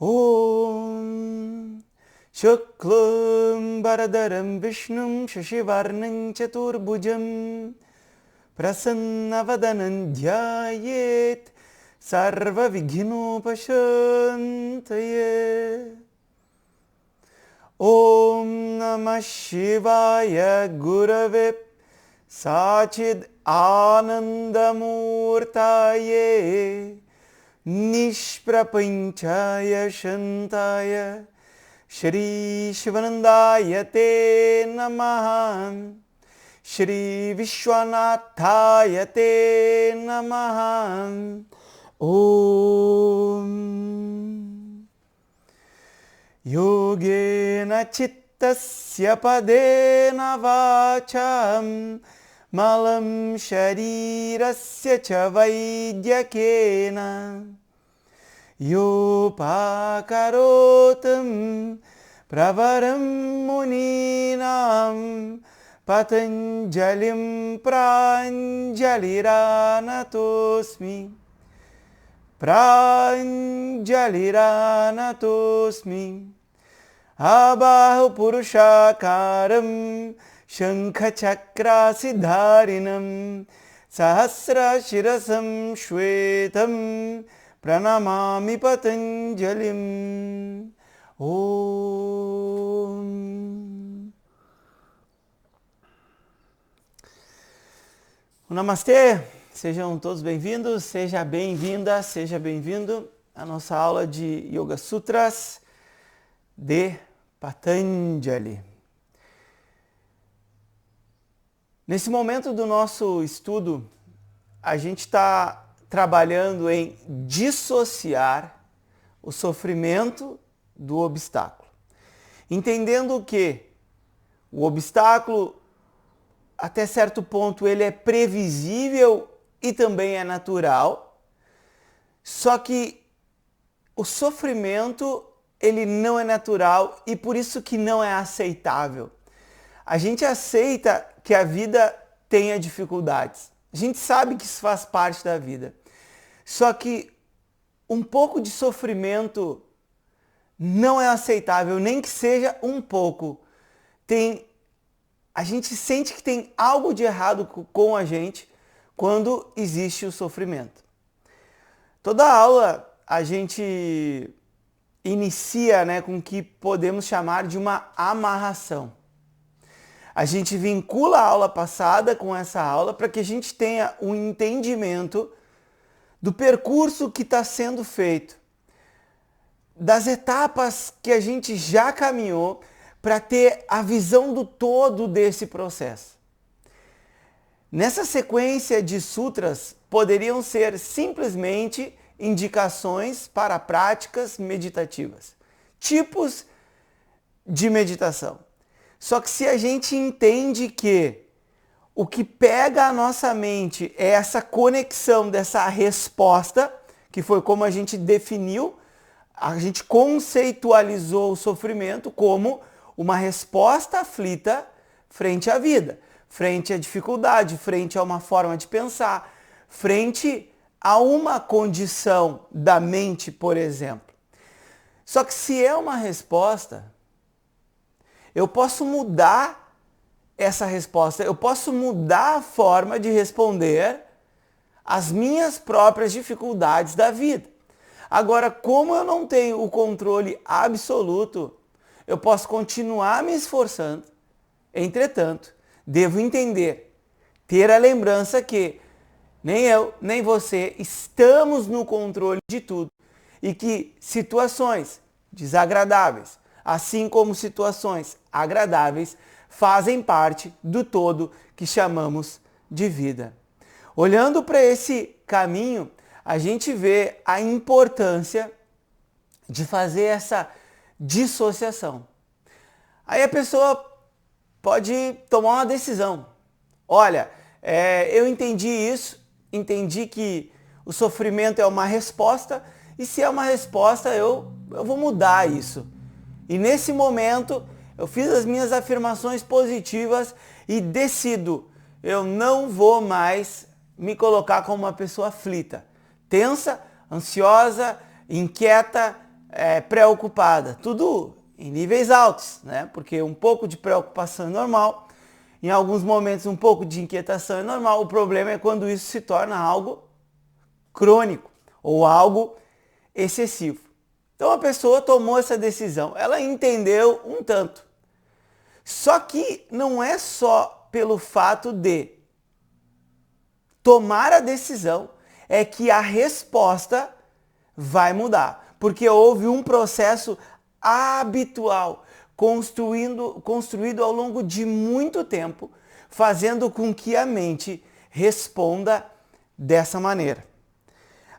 Om Shuklum Baradaram Vishnum Shashivarnam Chaturbhujam Prasannavadanam Dhyayet Sarva Vighnopashantaye. Om Namah Shivaya Gurave Sachid Anandamurtaye Nishprapanchaya Shantaya Shri Shivanandaya Te Namaha Shri Vishwanathaya Te Namaha. Om Yogena Chittasya Padena Vacham Malam Sharirasya Cha Vaidyakena Yopakarotam Pravaram Muninam Patanjalim Pranjaliranatosmi Pranjaliranatosmi Abahu Purushakaram Shankhachakrasidharinam Sahasra Shirasam Shvetam Pranamami Patanjalim. Om Namastê, sejam todos bem-vindos, seja bem-vinda, seja bem-vindo à nossa aula de Yoga Sutras de Patanjali. Nesse momento do nosso estudo, a gente está trabalhando em dissociar o sofrimento do obstáculo, entendendo que o obstáculo, até certo ponto, ele é previsível e também é natural, só que o sofrimento, ele não é natural e por isso que não é aceitável. A gente aceita que a vida tenha dificuldades. A gente sabe que isso faz parte da vida. Só que um pouco de sofrimento não é aceitável, nem que seja um pouco. A gente sente que tem algo de errado com a gente quando existe o sofrimento. Toda aula a gente inicia, com o que podemos chamar de uma amarração. A gente vincula a aula passada com essa aula para que a gente tenha um entendimento do percurso que está sendo feito, das etapas que a gente já caminhou para ter a visão do todo desse processo. Nessa sequência de sutras, poderiam ser simplesmente indicações para práticas meditativas, tipos de meditação. Só que se a gente entende que o que pega a nossa mente é essa conexão dessa resposta, que foi como a gente definiu, a gente conceitualizou o sofrimento como uma resposta aflita frente à vida, frente à dificuldade, frente a uma forma de pensar, frente a uma condição da mente, por exemplo. Só que se é uma resposta, eu posso mudar essa resposta, eu posso mudar a forma de responder às minhas próprias dificuldades da vida. Agora, como eu não tenho o controle absoluto, eu posso continuar me esforçando. Entretanto, devo entender, ter a lembrança que nem eu, nem você estamos no controle de tudo e que situações desagradáveis, assim como situações agradáveis, fazem parte do todo que chamamos de vida. Olhando para esse caminho, a gente vê a importância de fazer essa dissociação. Aí a pessoa pode tomar uma decisão. Olha, eu entendi isso, entendi que o sofrimento é uma resposta, e se é uma resposta, eu vou mudar isso. E nesse momento, eu fiz as minhas afirmações positivas e decido, eu não vou mais me colocar como uma pessoa aflita, tensa, ansiosa, inquieta, preocupada. Tudo em níveis altos, né? Porque um pouco de preocupação é normal, em alguns momentos um pouco de inquietação é normal. O problema é quando isso se torna algo crônico ou algo excessivo. Então a pessoa tomou essa decisão, ela entendeu um tanto. Só que não é só pelo fato de tomar a decisão é que a resposta vai mudar, porque houve um processo habitual construído ao longo de muito tempo, fazendo com que a mente responda dessa maneira.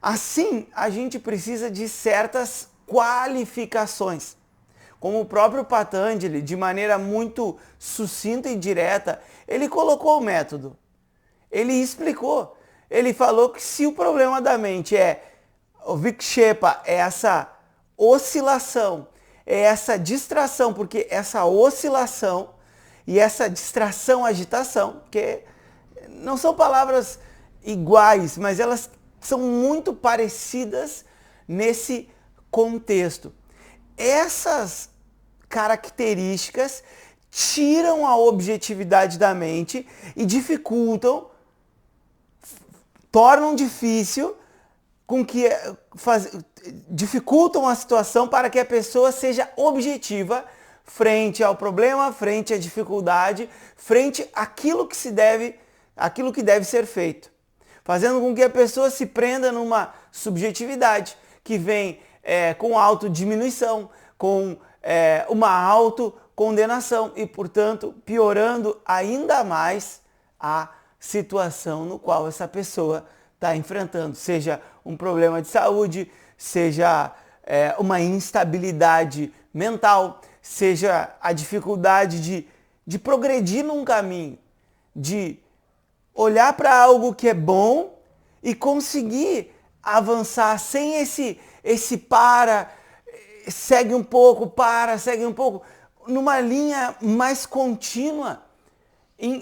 Assim, a gente precisa de certas qualificações. Como o próprio Patanjali, de maneira muito sucinta e direta, ele colocou o método. Ele explicou. Ele falou que se o problema da mente é o vikshepa, é essa oscilação, é essa distração, porque essa oscilação e essa distração, agitação, que não são palavras iguais, mas elas são muito parecidas nesse contexto. Essas características tiram a objetividade da mente e tornam difícil dificultam a situação para que a pessoa seja objetiva frente ao problema, frente à dificuldade, frente àquilo que deve ser feito, fazendo com que a pessoa se prenda numa subjetividade que vem com autodiminuição, com uma autocondenação e, portanto, piorando ainda mais a situação no qual essa pessoa está enfrentando, seja um problema de saúde, seja uma instabilidade mental, seja a dificuldade de progredir num caminho, de olhar para algo que é bom e conseguir avançar sem esse segue um pouco, segue um pouco, numa linha mais contínua,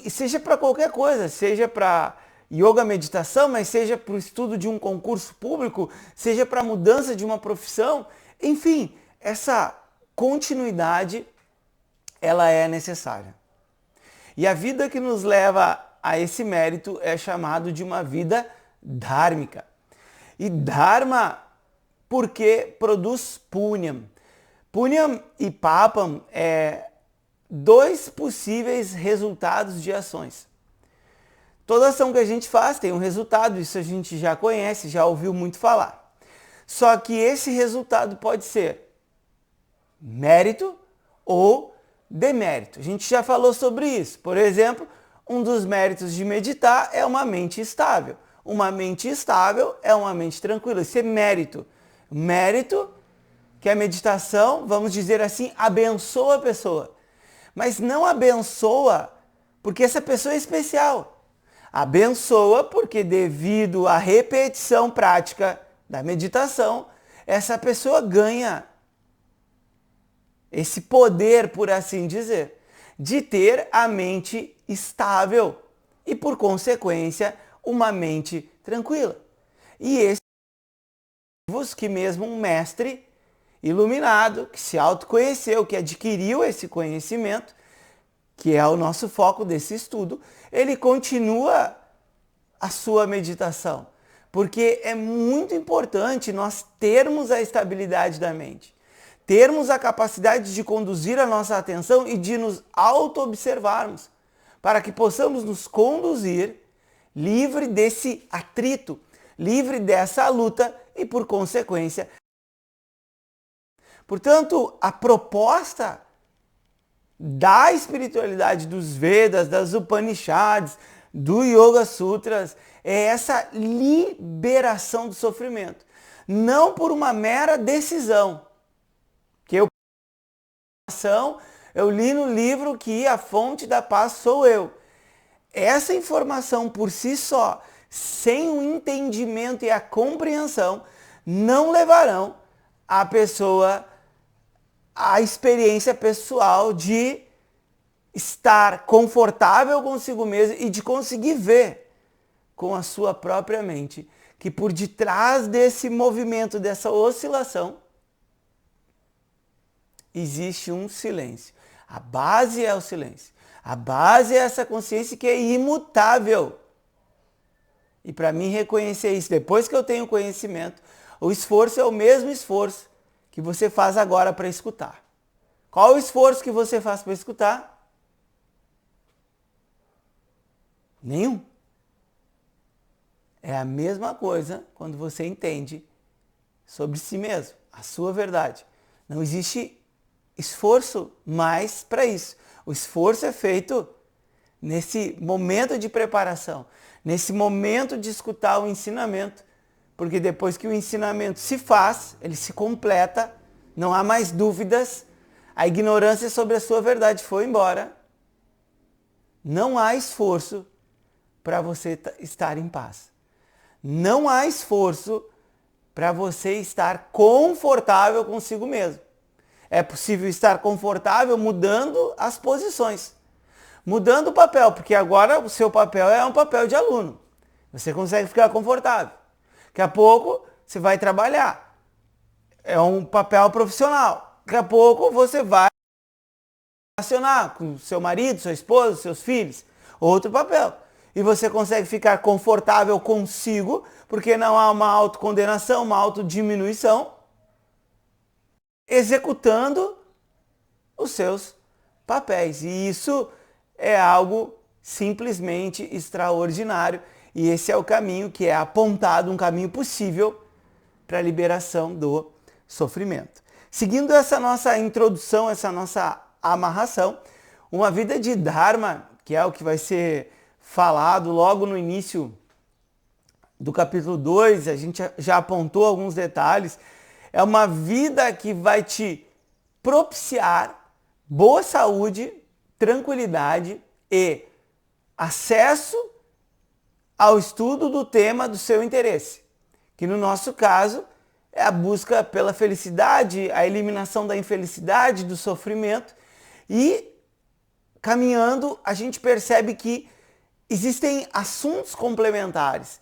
seja para qualquer coisa, seja para yoga, meditação, mas seja para o estudo de um concurso público, seja para a mudança de uma profissão, enfim, essa continuidade, ela é necessária. E a vida que nos leva a esse mérito é chamado de uma vida dhármica. E dharma porque produz punyam. Punyam e papam é dois possíveis resultados de ações. Toda ação que a gente faz tem um resultado, isso a gente já conhece, já ouviu muito falar. Só que esse resultado pode ser mérito ou demérito. A gente já falou sobre isso. Por exemplo, um dos méritos de meditar é uma mente estável. Uma mente estável é uma mente tranquila. Isso é mérito. Mérito que a meditação, vamos dizer assim, abençoa a pessoa. Mas não abençoa porque essa pessoa é especial. Abençoa porque devido à repetição prática da meditação, essa pessoa ganha esse poder, por assim dizer, de ter a mente estável e, por consequência, uma mente tranquila. E esses que mesmo um mestre iluminado, que se autoconheceu, que adquiriu esse conhecimento, que é o nosso foco desse estudo, ele continua a sua meditação. Porque é muito importante nós termos a estabilidade da mente, termos a capacidade de conduzir a nossa atenção e de nos auto-observarmos, para que possamos nos conduzir livre desse atrito, livre dessa luta e, por consequência. Portanto, a proposta da espiritualidade dos Vedas, das Upanishads, do Yoga Sutras, é essa liberação do sofrimento. Não por uma mera decisão. Que eu li no livro que a fonte da paz sou eu. Essa informação por si só, sem o entendimento e a compreensão, não levarão a pessoa à experiência pessoal de estar confortável consigo mesmo e de conseguir ver com a sua própria mente que por detrás desse movimento, dessa oscilação, existe um silêncio. A base é o silêncio. A base é essa consciência que é imutável. E para mim reconhecer isso, depois que eu tenho conhecimento, o esforço é o mesmo esforço que você faz agora para escutar. Qual o esforço que você faz para escutar? Nenhum. É a mesma coisa quando você entende sobre si mesmo, a sua verdade. Não existe esforço mais para isso. O esforço é feito nesse momento de preparação, nesse momento de escutar o ensinamento, porque depois que o ensinamento se faz, ele se completa, não há mais dúvidas, a ignorância sobre a sua verdade foi embora, não há esforço para você estar em paz. Não há esforço para você estar confortável consigo mesmo. É possível estar confortável mudando as posições, mudando o papel, porque agora o seu papel é um papel de aluno. Você consegue ficar confortável. Daqui a pouco você vai trabalhar. É um papel profissional. Daqui a pouco você vai relacionar com seu marido, sua esposa, seus filhos. Outro papel. E você consegue ficar confortável consigo, porque não há uma autocondenação, uma autodiminuição, executando os seus papéis. E isso é algo simplesmente extraordinário. E esse é o caminho que é apontado, um caminho possível para a liberação do sofrimento. Seguindo essa nossa introdução, essa nossa amarração, uma vida de Dharma, que é o que vai ser falado logo no início do capítulo 2, a gente já apontou alguns detalhes, é uma vida que vai te propiciar boa saúde, tranquilidade e acesso ao estudo do tema do seu interesse, que no nosso caso é a busca pela felicidade, a eliminação da infelicidade, do sofrimento, e caminhando a gente percebe que existem assuntos complementares,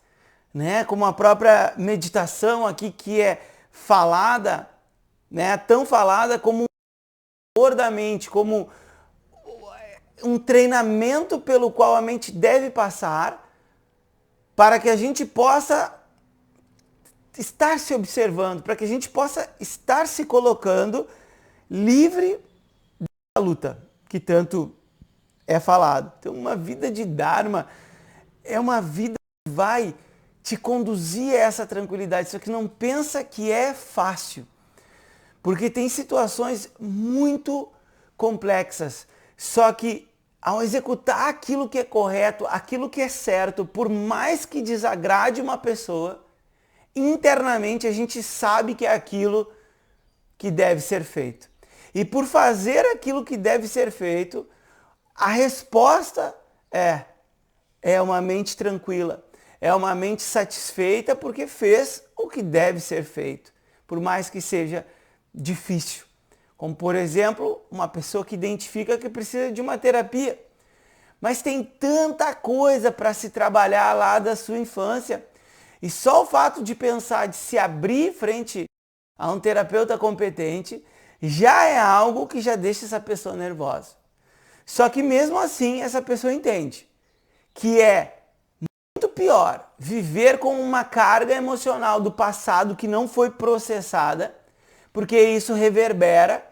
né? Como a própria meditação aqui que é falada, né? Tão falada como um da mente, como um treinamento pelo qual a mente deve passar para que a gente possa estar se observando, para que a gente possa estar se colocando livre da luta, que tanto é falado. Então, uma vida de Dharma é uma vida que vai te conduzir a essa tranquilidade, só que não pensa que é fácil, porque tem situações muito complexas, só que ao executar aquilo que é correto, aquilo que é certo, por mais que desagrade uma pessoa, internamente a gente sabe que é aquilo que deve ser feito. E por fazer aquilo que deve ser feito, a resposta é uma mente tranquila, é uma mente satisfeita porque fez o que deve ser feito, por mais que seja difícil. Como, por exemplo, uma pessoa que identifica que precisa de uma terapia, mas tem tanta coisa para se trabalhar lá da sua infância, e só o fato de pensar, de se abrir frente a um terapeuta competente, já é algo que já deixa essa pessoa nervosa. Só que mesmo assim, essa pessoa entende que é muito pior viver com uma carga emocional do passado que não foi processada, porque isso reverbera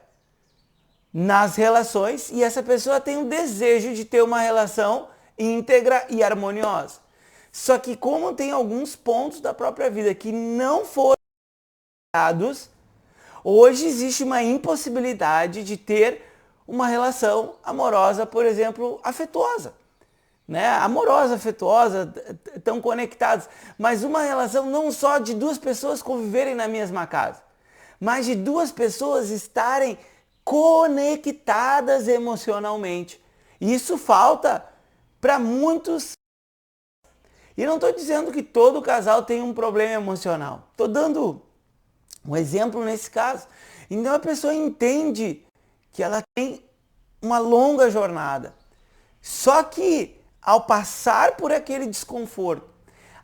nas relações e essa pessoa tem o desejo de ter uma relação íntegra e harmoniosa. Só que como tem alguns pontos da própria vida que não foram dados, hoje existe uma impossibilidade de ter uma relação amorosa, por exemplo, afetuosa, né? Amorosa, afetuosa, tão conectados, mas uma relação não só de duas pessoas conviverem na mesma casa, mas de duas pessoas estarem conectadas emocionalmente. Isso falta para muitos. E não estou dizendo que todo casal tem um problema emocional. Estou dando um exemplo nesse caso. Então a pessoa entende que ela tem uma longa jornada. Só que ao passar por aquele desconforto,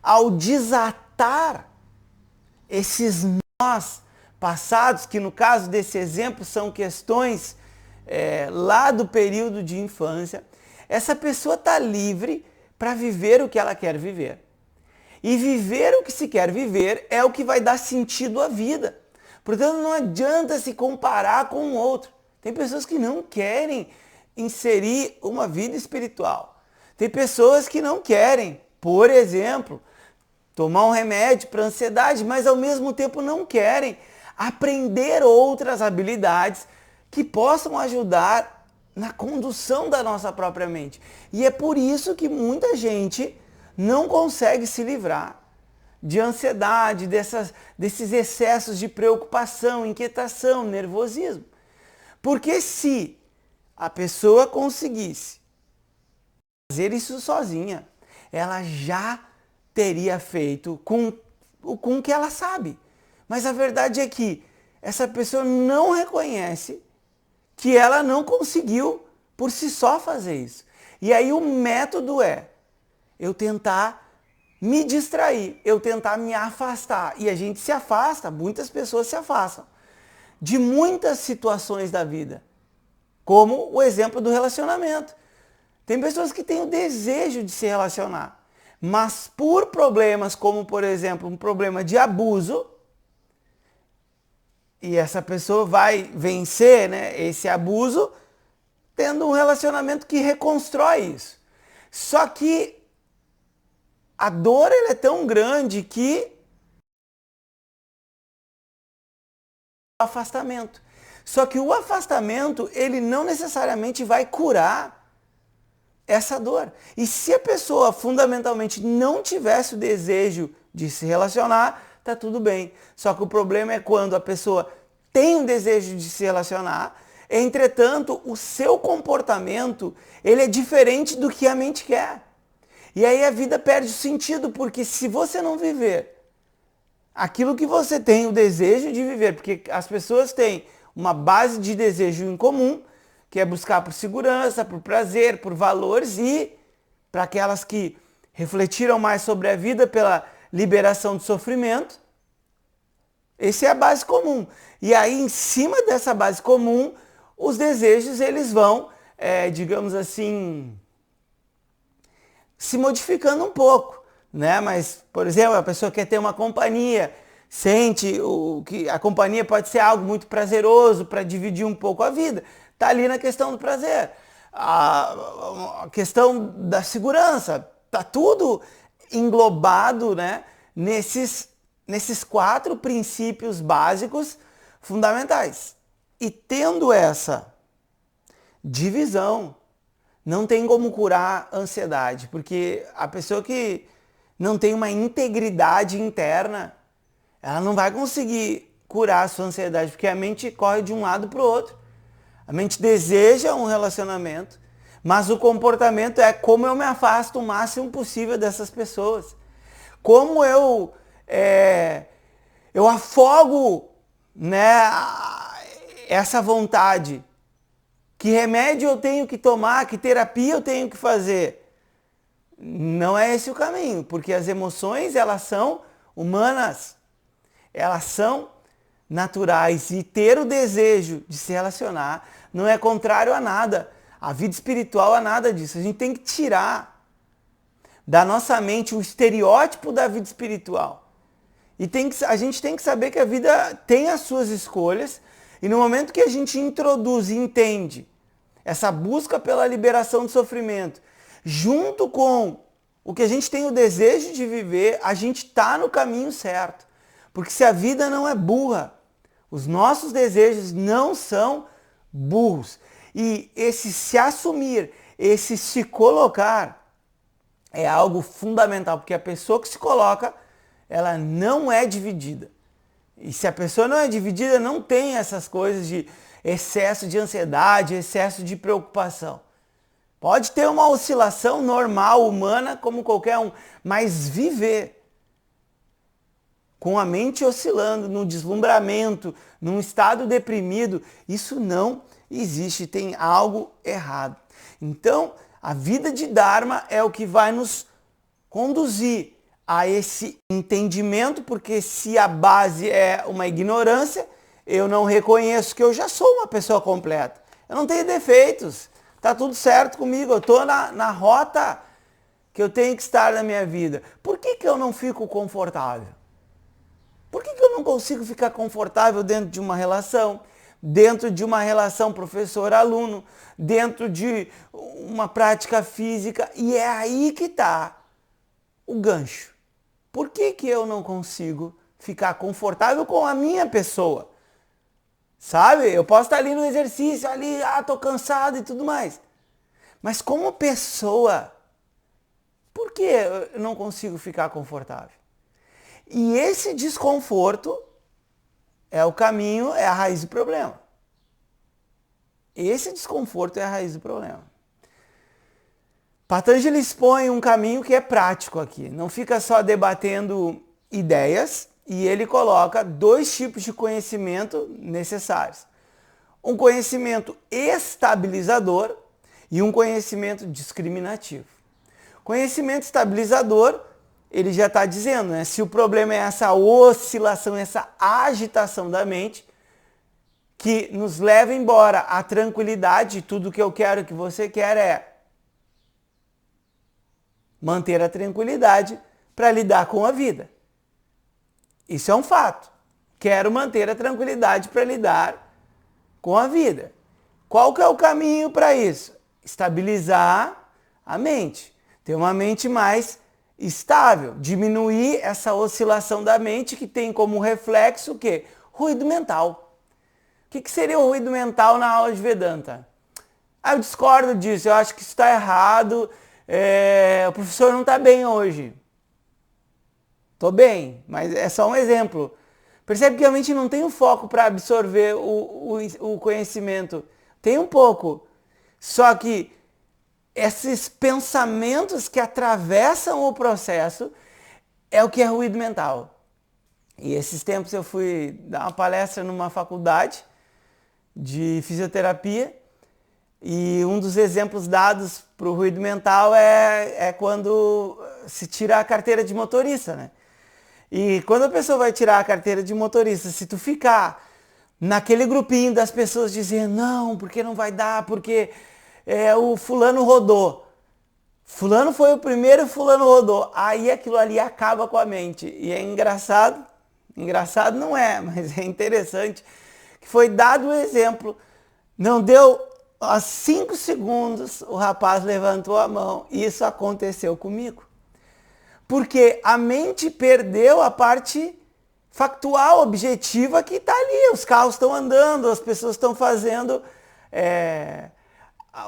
ao desatar esses nós passados, que no caso desse exemplo são questões lá do período de infância, essa pessoa está livre para viver o que ela quer viver. E viver o que se quer viver é o que vai dar sentido à vida. Portanto, não adianta se comparar com o outro. Tem pessoas que não querem inserir uma vida espiritual. Tem pessoas que não querem, por exemplo, tomar um remédio para ansiedade, mas ao mesmo tempo não querem aprender outras habilidades que possam ajudar na condução da nossa própria mente. E é por isso que muita gente não consegue se livrar de ansiedade, desses excessos de preocupação, inquietação, nervosismo. Porque se a pessoa conseguisse fazer isso sozinha, ela já teria feito com o que ela sabe. Mas a verdade é que essa pessoa não reconhece que ela não conseguiu por si só fazer isso. E aí o método é eu tentar me distrair, eu tentar me afastar. E a gente se afasta, muitas pessoas se afastam de muitas situações da vida. Como o exemplo do relacionamento. Tem pessoas que têm o desejo de se relacionar, mas por problemas como, por exemplo, um problema de abuso, e essa pessoa vai vencer, né, esse abuso tendo um relacionamento que reconstrói isso. Só que a dor ela é tão grande que o afastamento. Só que o afastamento, ele não necessariamente vai curar essa dor. E se a pessoa fundamentalmente não tivesse o desejo de se relacionar, tá tudo bem. Só que o problema é quando a pessoa tem um desejo de se relacionar, entretanto, o seu comportamento, ele é diferente do que a mente quer. E aí a vida perde sentido, porque se você não viver aquilo que você tem o desejo de viver, porque as pessoas têm uma base de desejo em comum, que é buscar por segurança, por prazer, por valores, e para aquelas que refletiram mais sobre a vida pela liberação do sofrimento, essa é a base comum. E aí, em cima dessa base comum, os desejos eles vão, digamos assim, se modificando um pouco, né? Mas, por exemplo, a pessoa quer ter uma companhia, sente que a companhia pode ser algo muito prazeroso para dividir um pouco a vida. Está ali na questão do prazer. A questão da segurança, está tudo englobado, né, nesses 4 princípios básicos fundamentais. E tendo essa divisão, não tem como curar a ansiedade, porque a pessoa que não tem uma integridade interna, ela não vai conseguir curar a sua ansiedade, porque a mente corre de um lado para o outro. A mente deseja um relacionamento, mas o comportamento é como eu me afasto o máximo possível dessas pessoas. Como eu afogo, né, essa vontade. Que remédio eu tenho que tomar, que terapia eu tenho que fazer. Não é esse o caminho, porque as emoções, elas são humanas. Elas são naturais, e ter o desejo de se relacionar não é contrário a nada. A vida espiritual é nada disso. A gente tem que tirar da nossa mente o estereótipo da vida espiritual. E a gente tem que saber que a vida tem as suas escolhas, e no momento que a gente introduz e entende essa busca pela liberação do sofrimento, junto com o que a gente tem o desejo de viver, a gente está no caminho certo. Porque se a vida não é burra, os nossos desejos não são burros. E esse se assumir, esse se colocar, é algo fundamental, porque a pessoa que se coloca, ela não é dividida. E se a pessoa não é dividida, não tem essas coisas de excesso de ansiedade, excesso de preocupação. Pode ter uma oscilação normal, humana, como qualquer um, mas viver com a mente oscilando, no deslumbramento, num estado deprimido, isso não existe, tem algo errado. Então, a vida de Dharma é o que vai nos conduzir a esse entendimento, porque se a base é uma ignorância, eu não reconheço que eu já sou uma pessoa completa. Eu não tenho defeitos. Tá tudo certo comigo. Eu estou na rota que eu tenho que estar na minha vida. Por que eu não fico confortável? Por que eu não consigo ficar confortável dentro de uma relação? Dentro de uma relação professor-aluno, dentro de uma prática física? E é aí que está o gancho. Por que eu não consigo ficar confortável com a minha pessoa? Sabe? Eu posso estar ali no exercício, ali, tô cansado e tudo mais. Mas como pessoa, por que eu não consigo ficar confortável? E esse desconforto é o caminho, é a raiz do problema. Esse desconforto é a raiz do problema. Patanjali expõe um caminho que é prático aqui. Não fica só debatendo ideias, e ele coloca 2 tipos de conhecimento necessários. Um conhecimento estabilizador e um conhecimento discriminativo. Conhecimento estabilizador, ele já está dizendo, né? Se o problema é essa oscilação, essa agitação da mente, que nos leva embora a tranquilidade, tudo que eu quero que você quer é manter a tranquilidade para lidar com a vida. Isso é um fato. Quero manter a tranquilidade para lidar com a vida. Qual que é o caminho para isso? Estabilizar a mente. Ter uma mente mais estável. Diminuir essa oscilação da mente que tem como reflexo o quê? Ruído mental. O que seria o ruído mental na aula de Vedanta? Eu discordo disso. Eu acho que isso está errado. O professor não está bem hoje. Estou bem, mas é só um exemplo. Percebe que a mente não tem um foco para absorver o conhecimento. Tem um pouco. Só que esses pensamentos que atravessam o processo é o que é ruído mental. E esses tempos eu fui dar uma palestra numa faculdade de fisioterapia e um dos exemplos dados para o ruído mental é quando se tira a carteira de motorista, né? E quando a pessoa vai tirar a carteira de motorista, se tu ficar naquele grupinho das pessoas dizendo não, porque não vai dar, porque o fulano rodou. Fulano foi o primeiro, fulano rodou. Aí aquilo ali acaba com a mente. E é engraçado, engraçado não é, mas é interessante, que foi dado o exemplo, não deu há 5 segundos, o rapaz levantou a mão. E isso aconteceu comigo. Porque a mente perdeu a parte factual, objetiva que está ali. Os carros estão andando, as pessoas estão fazendo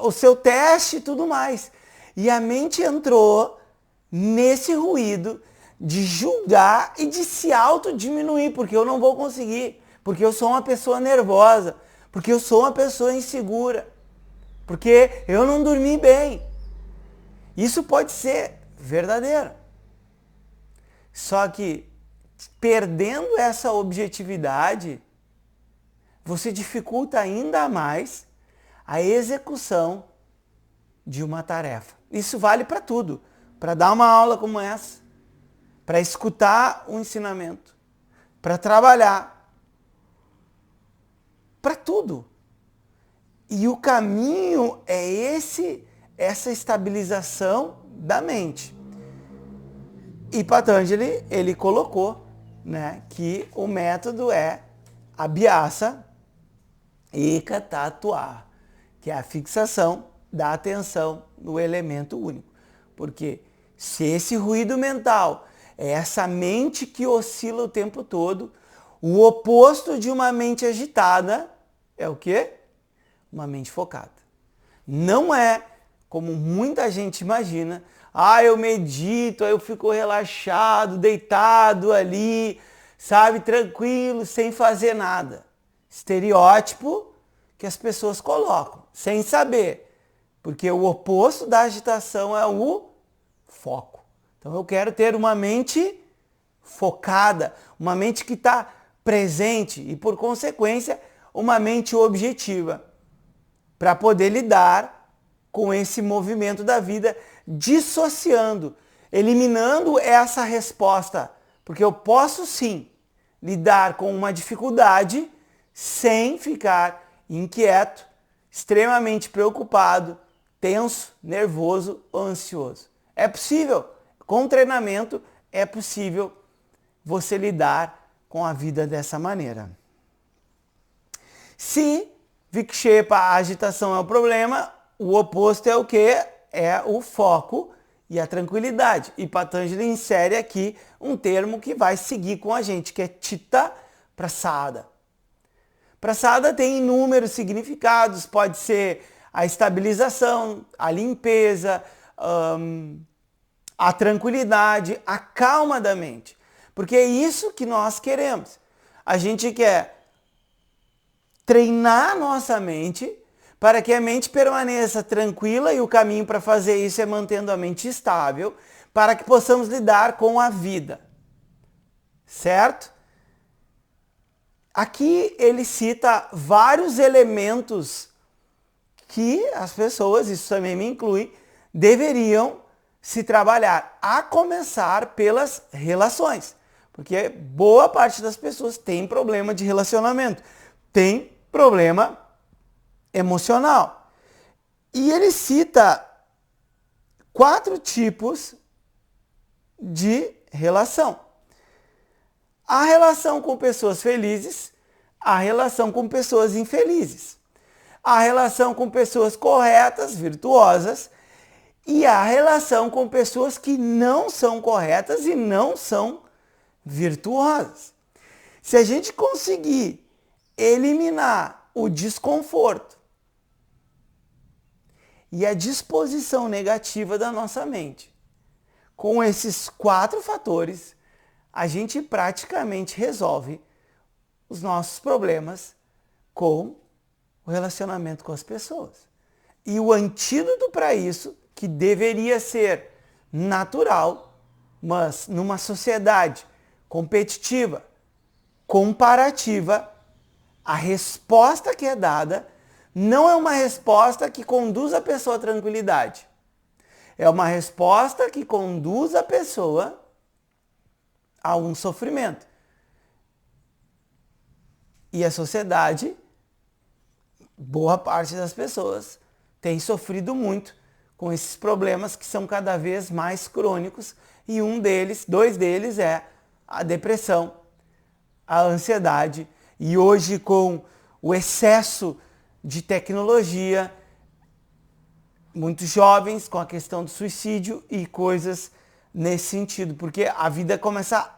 o seu teste e tudo mais. E a mente entrou nesse ruído de julgar e de se autodiminuir, porque eu não vou conseguir, porque eu sou uma pessoa nervosa, porque eu sou uma pessoa insegura, porque eu não dormi bem. Isso pode ser verdadeiro. Só que, perdendo essa objetividade, você dificulta ainda mais a execução de uma tarefa. Isso vale para tudo. Para dar uma aula como essa, para escutar um ensinamento, para trabalhar, para tudo. E o caminho é essa estabilização da mente. E Patanjali, ele colocou, né, que o método é abhyasa eka tattva, que é a fixação da atenção no elemento único. Porque se esse ruído mental é essa mente que oscila o tempo todo, o oposto de uma mente agitada é o quê? Uma mente focada. Não é, como muita gente imagina, eu medito, aí eu fico relaxado, deitado ali, sabe, tranquilo, sem fazer nada. Estereótipo que as pessoas colocam, sem saber. Porque o oposto da agitação é o foco. Então eu quero ter uma mente focada, uma mente que está presente e, por consequência, uma mente objetiva, para poder lidar com esse movimento da vida, dissociando, eliminando essa resposta. Porque eu posso sim lidar com uma dificuldade sem ficar inquieto, extremamente preocupado, tenso, nervoso ou ansioso. É possível, com treinamento, é possível você lidar com a vida dessa maneira. Se Vikshepa, a agitação é o problema, o oposto é o quê? É o foco e a tranquilidade. E Patanjali insere aqui um termo que vai seguir com a gente, que é Chitta Prasada. Prasada tem inúmeros significados, pode ser a estabilização, a limpeza, a tranquilidade, a calma da mente. Porque é isso que nós queremos. A gente quer treinar nossa mente para que a mente permaneça tranquila, e o caminho para fazer isso é mantendo a mente estável, para que possamos lidar com a vida. Certo? Aqui ele cita vários elementos que as pessoas, isso também me inclui, deveriam se trabalhar, a começar pelas relações. Porque boa parte das pessoas tem problema de relacionamento, tem problema emocional. E ele cita 4 tipos de relação. A relação com pessoas felizes, a relação com pessoas infelizes, a relação com pessoas corretas, virtuosas, e a relação com pessoas que não são corretas e não são virtuosas. Se a gente conseguir eliminar o desconforto e a disposição negativa da nossa mente, com esses 4 fatores, a gente praticamente resolve os nossos problemas com o relacionamento com as pessoas. E o antídoto para isso, que deveria ser natural, mas numa sociedade competitiva, comparativa, a resposta que é dada não é uma resposta que conduz a pessoa à tranquilidade. É uma resposta que conduz a pessoa a um sofrimento. E a sociedade, boa parte das pessoas, tem sofrido muito com esses problemas que são cada vez mais crônicos, e dois deles é a depressão, a ansiedade, e hoje com o excesso de tecnologia, muitos jovens com a questão do suicídio e coisas nesse sentido, porque a vida começa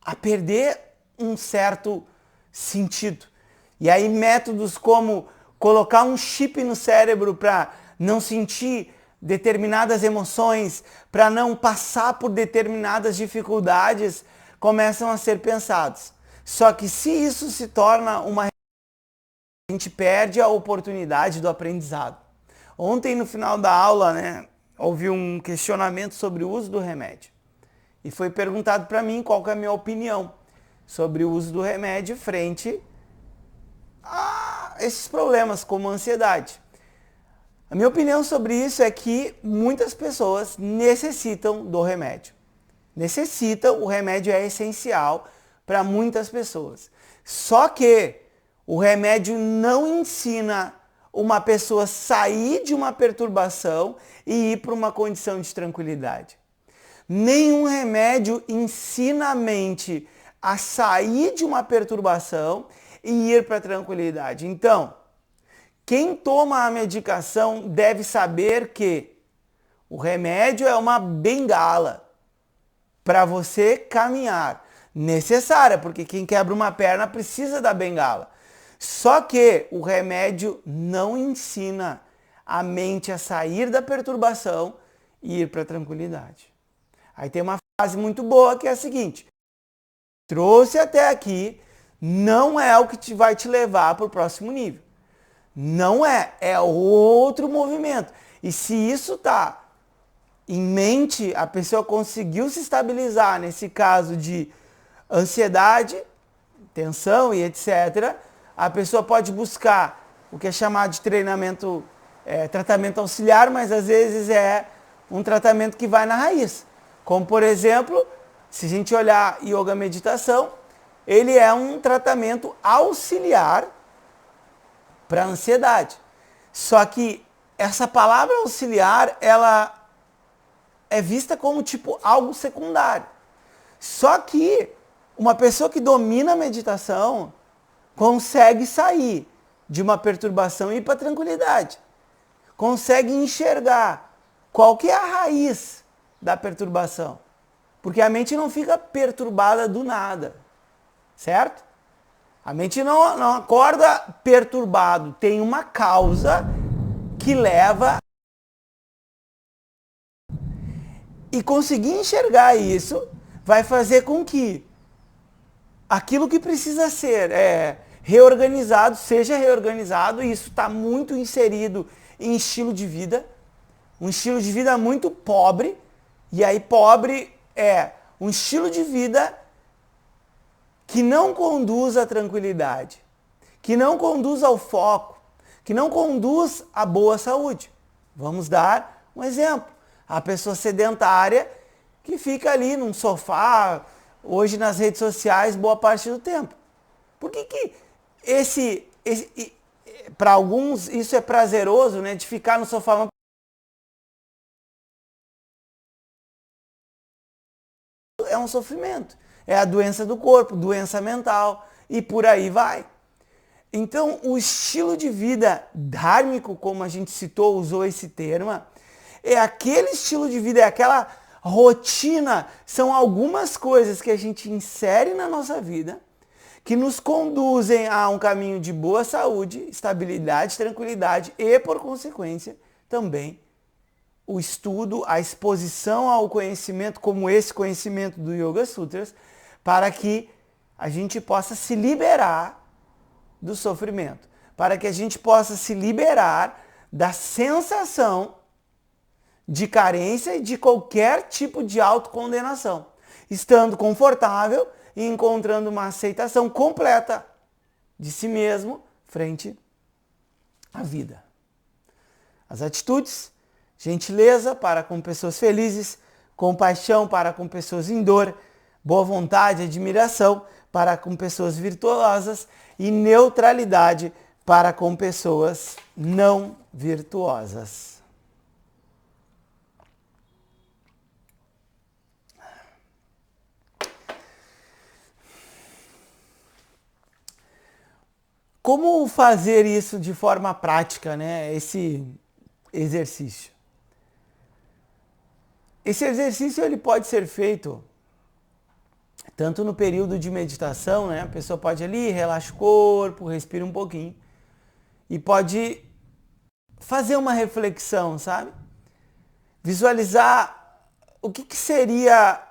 a perder um certo sentido. E aí métodos como colocar um chip no cérebro para não sentir determinadas emoções, para não passar por determinadas dificuldades, começam a ser pensados. Só que se isso se torna uma, a gente perde a oportunidade do aprendizado. Ontem no final da aula, houve um questionamento sobre o uso do remédio. E foi perguntado para mim qual que é a minha opinião sobre o uso do remédio frente a esses problemas como a ansiedade. A minha opinião sobre isso é que muitas pessoas necessitam do remédio. O remédio é essencial para muitas pessoas. Só que o remédio não ensina uma pessoa a sair de uma perturbação e ir para uma condição de tranquilidade. Nenhum remédio ensina a mente a sair de uma perturbação e ir para a tranquilidade. Então, quem toma a medicação deve saber que o remédio é uma bengala para você caminhar. Necessária, porque quem quebra uma perna precisa da bengala. Só que o remédio não ensina a mente a sair da perturbação e ir para a tranquilidade. Aí tem uma frase muito boa que é a seguinte: trouxe até aqui não é o que vai te levar para o próximo nível. Não é outro movimento. E se isso está em mente, a pessoa conseguiu se estabilizar nesse caso de ansiedade, tensão e etc., a pessoa pode buscar o que é chamado de tratamento auxiliar, mas às vezes é um tratamento que vai na raiz. Como, por exemplo, se a gente olhar yoga meditação, ele é um tratamento auxiliar para a ansiedade. Só que essa palavra auxiliar, ela é vista como tipo algo secundário. Só que uma pessoa que domina a meditação consegue sair de uma perturbação e ir para a tranquilidade. Consegue enxergar qual que é a raiz da perturbação. Porque a mente não fica perturbada do nada. Certo? A mente não acorda perturbado. Tem uma causa que leva. E conseguir enxergar isso vai fazer com que aquilo que precisa ser reorganizado, seja reorganizado, e isso está muito inserido em estilo de vida, um estilo de vida muito pobre, e aí pobre é um estilo de vida que não conduz à tranquilidade, que não conduz ao foco, que não conduz à boa saúde. Vamos dar um exemplo. A pessoa sedentária que fica ali num sofá, hoje nas redes sociais, boa parte do tempo. Por que para alguns isso é prazeroso, né, de ficar no sofá? É um sofrimento. É a doença do corpo, doença mental e por aí vai. Então, o estilo de vida dhármico, como a gente citou, usou esse termo, é aquele estilo de vida, é aquela rotina, são algumas coisas que a gente insere na nossa vida que nos conduzem a um caminho de boa saúde, estabilidade, tranquilidade e, por consequência, também o estudo, a exposição ao conhecimento, como esse conhecimento do Yoga Sutras, para que a gente possa se liberar do sofrimento, para que a gente possa se liberar da sensação de carência e de qualquer tipo de autocondenação, estando confortável e encontrando uma aceitação completa de si mesmo frente à vida. As atitudes: gentileza para com pessoas felizes, compaixão para com pessoas em dor, boa vontade, admiração para com pessoas virtuosas e neutralidade para com pessoas não virtuosas. Como fazer isso de forma prática, né? Esse exercício. Esse exercício ele pode ser feito tanto no período de meditação, né? A pessoa pode ali, relaxa o corpo, respira um pouquinho e pode fazer uma reflexão, sabe? Visualizar o que seria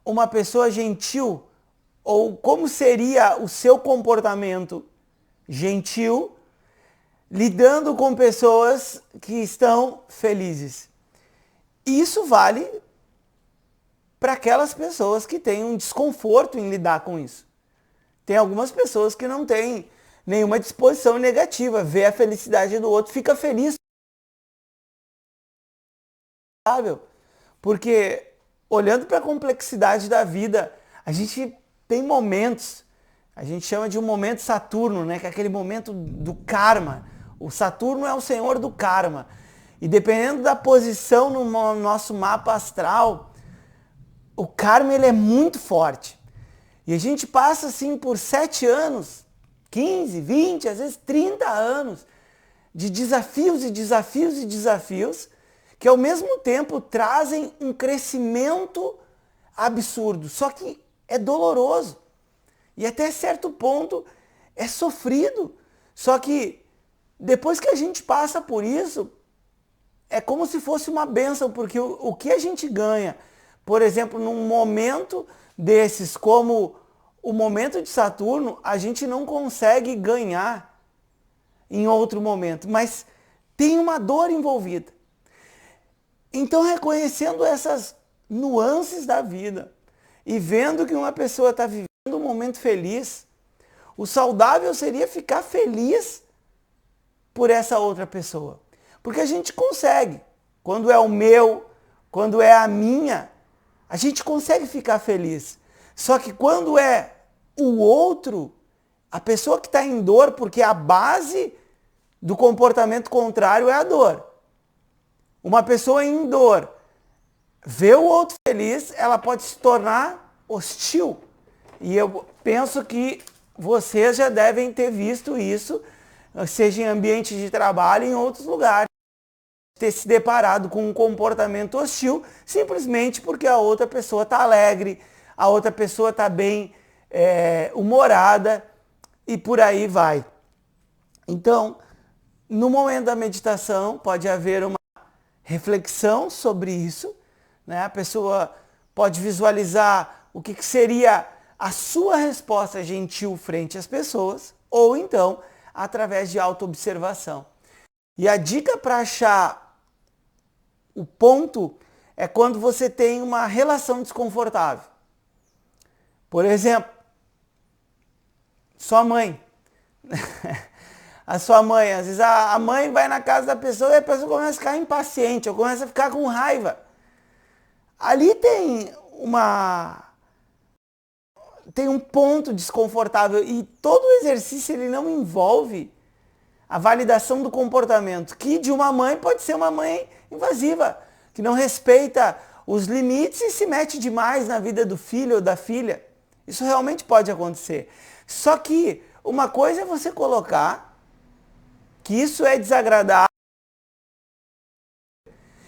uma pessoa gentil ou como seria o seu comportamento gentil lidando com pessoas que estão felizes. Isso vale para aquelas pessoas que têm um desconforto em lidar com isso. Tem algumas pessoas que não têm nenhuma disposição negativa, vê a felicidade do outro, fica feliz. Porque olhando para a complexidade da vida, a gente tem momentos, a gente chama de um momento Saturno, né? Que é aquele momento do karma. O Saturno é o senhor do karma. E dependendo da posição no nosso mapa astral, o karma ele é muito forte. E a gente passa assim por 7 anos, 15, 20, às vezes 30 anos de desafios e desafios e desafios que ao mesmo tempo trazem um crescimento absurdo. Só que é doloroso. E até certo ponto é sofrido. Só que depois que a gente passa por isso, é como se fosse uma bênção, porque o que a gente ganha, por exemplo, num momento desses, como o momento de Saturno, a gente não consegue ganhar em outro momento, mas tem uma dor envolvida. Então, reconhecendo essas nuances da vida e vendo que uma pessoa está vivendo um momento feliz, o saudável seria ficar feliz por essa outra pessoa. Porque a gente consegue. Quando é o meu, quando é a minha, a gente consegue ficar feliz. Só que quando é o outro, a pessoa que está em dor, porque a base do comportamento contrário é a dor. Uma pessoa em dor, vê o outro feliz, ela pode se tornar hostil. E eu penso que vocês já devem ter visto isso, seja em ambiente de trabalho, em outros lugares. Ter se deparado com um comportamento hostil, simplesmente porque a outra pessoa está alegre, a outra pessoa está bem humorada e por aí vai. Então, no momento da meditação, pode haver uma reflexão sobre isso, né? A pessoa pode visualizar o que seria a sua resposta gentil frente às pessoas, ou então através de autoobservação. E a dica para achar o ponto é quando você tem uma relação desconfortável. Por exemplo, sua mãe. A sua mãe, às vezes a mãe vai na casa da pessoa e a pessoa começa a ficar impaciente, ou começa a ficar com raiva. Ali tem um ponto desconfortável e todo o exercício ele não envolve a validação do comportamento, que de uma mãe pode ser uma mãe invasiva, que não respeita os limites e se mete demais na vida do filho ou da filha. Isso realmente pode acontecer. Só que uma coisa é você colocar que isso é desagradável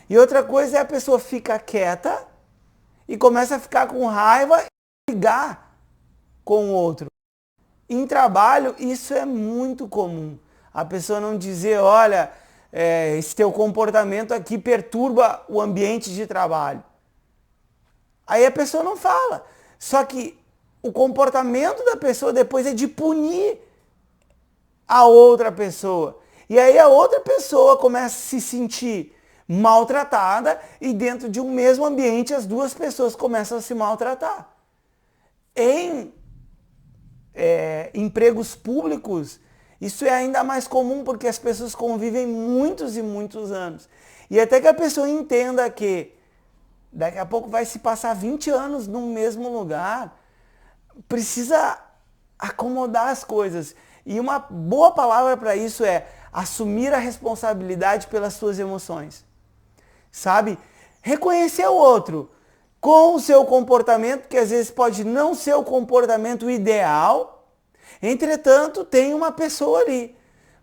e outra coisa é a pessoa ficar quieta e começa a ficar com raiva e brigar com o outro. Em trabalho, isso é muito comum. A pessoa não dizer, olha, esse teu comportamento aqui perturba o ambiente de trabalho. Aí a pessoa não fala. Só que o comportamento da pessoa depois é de punir a outra pessoa. E aí a outra pessoa começa a se sentir maltratada e dentro de um mesmo ambiente as duas pessoas começam a se maltratar. Em empregos públicos, isso é ainda mais comum porque as pessoas convivem muitos e muitos anos. E até que a pessoa entenda que daqui a pouco vai se passar 20 anos no mesmo lugar, precisa acomodar as coisas. E uma boa palavra para isso é assumir a responsabilidade pelas suas emoções. Sabe? Reconhecer o outro com o seu comportamento, que às vezes pode não ser o comportamento ideal, entretanto, tem uma pessoa ali.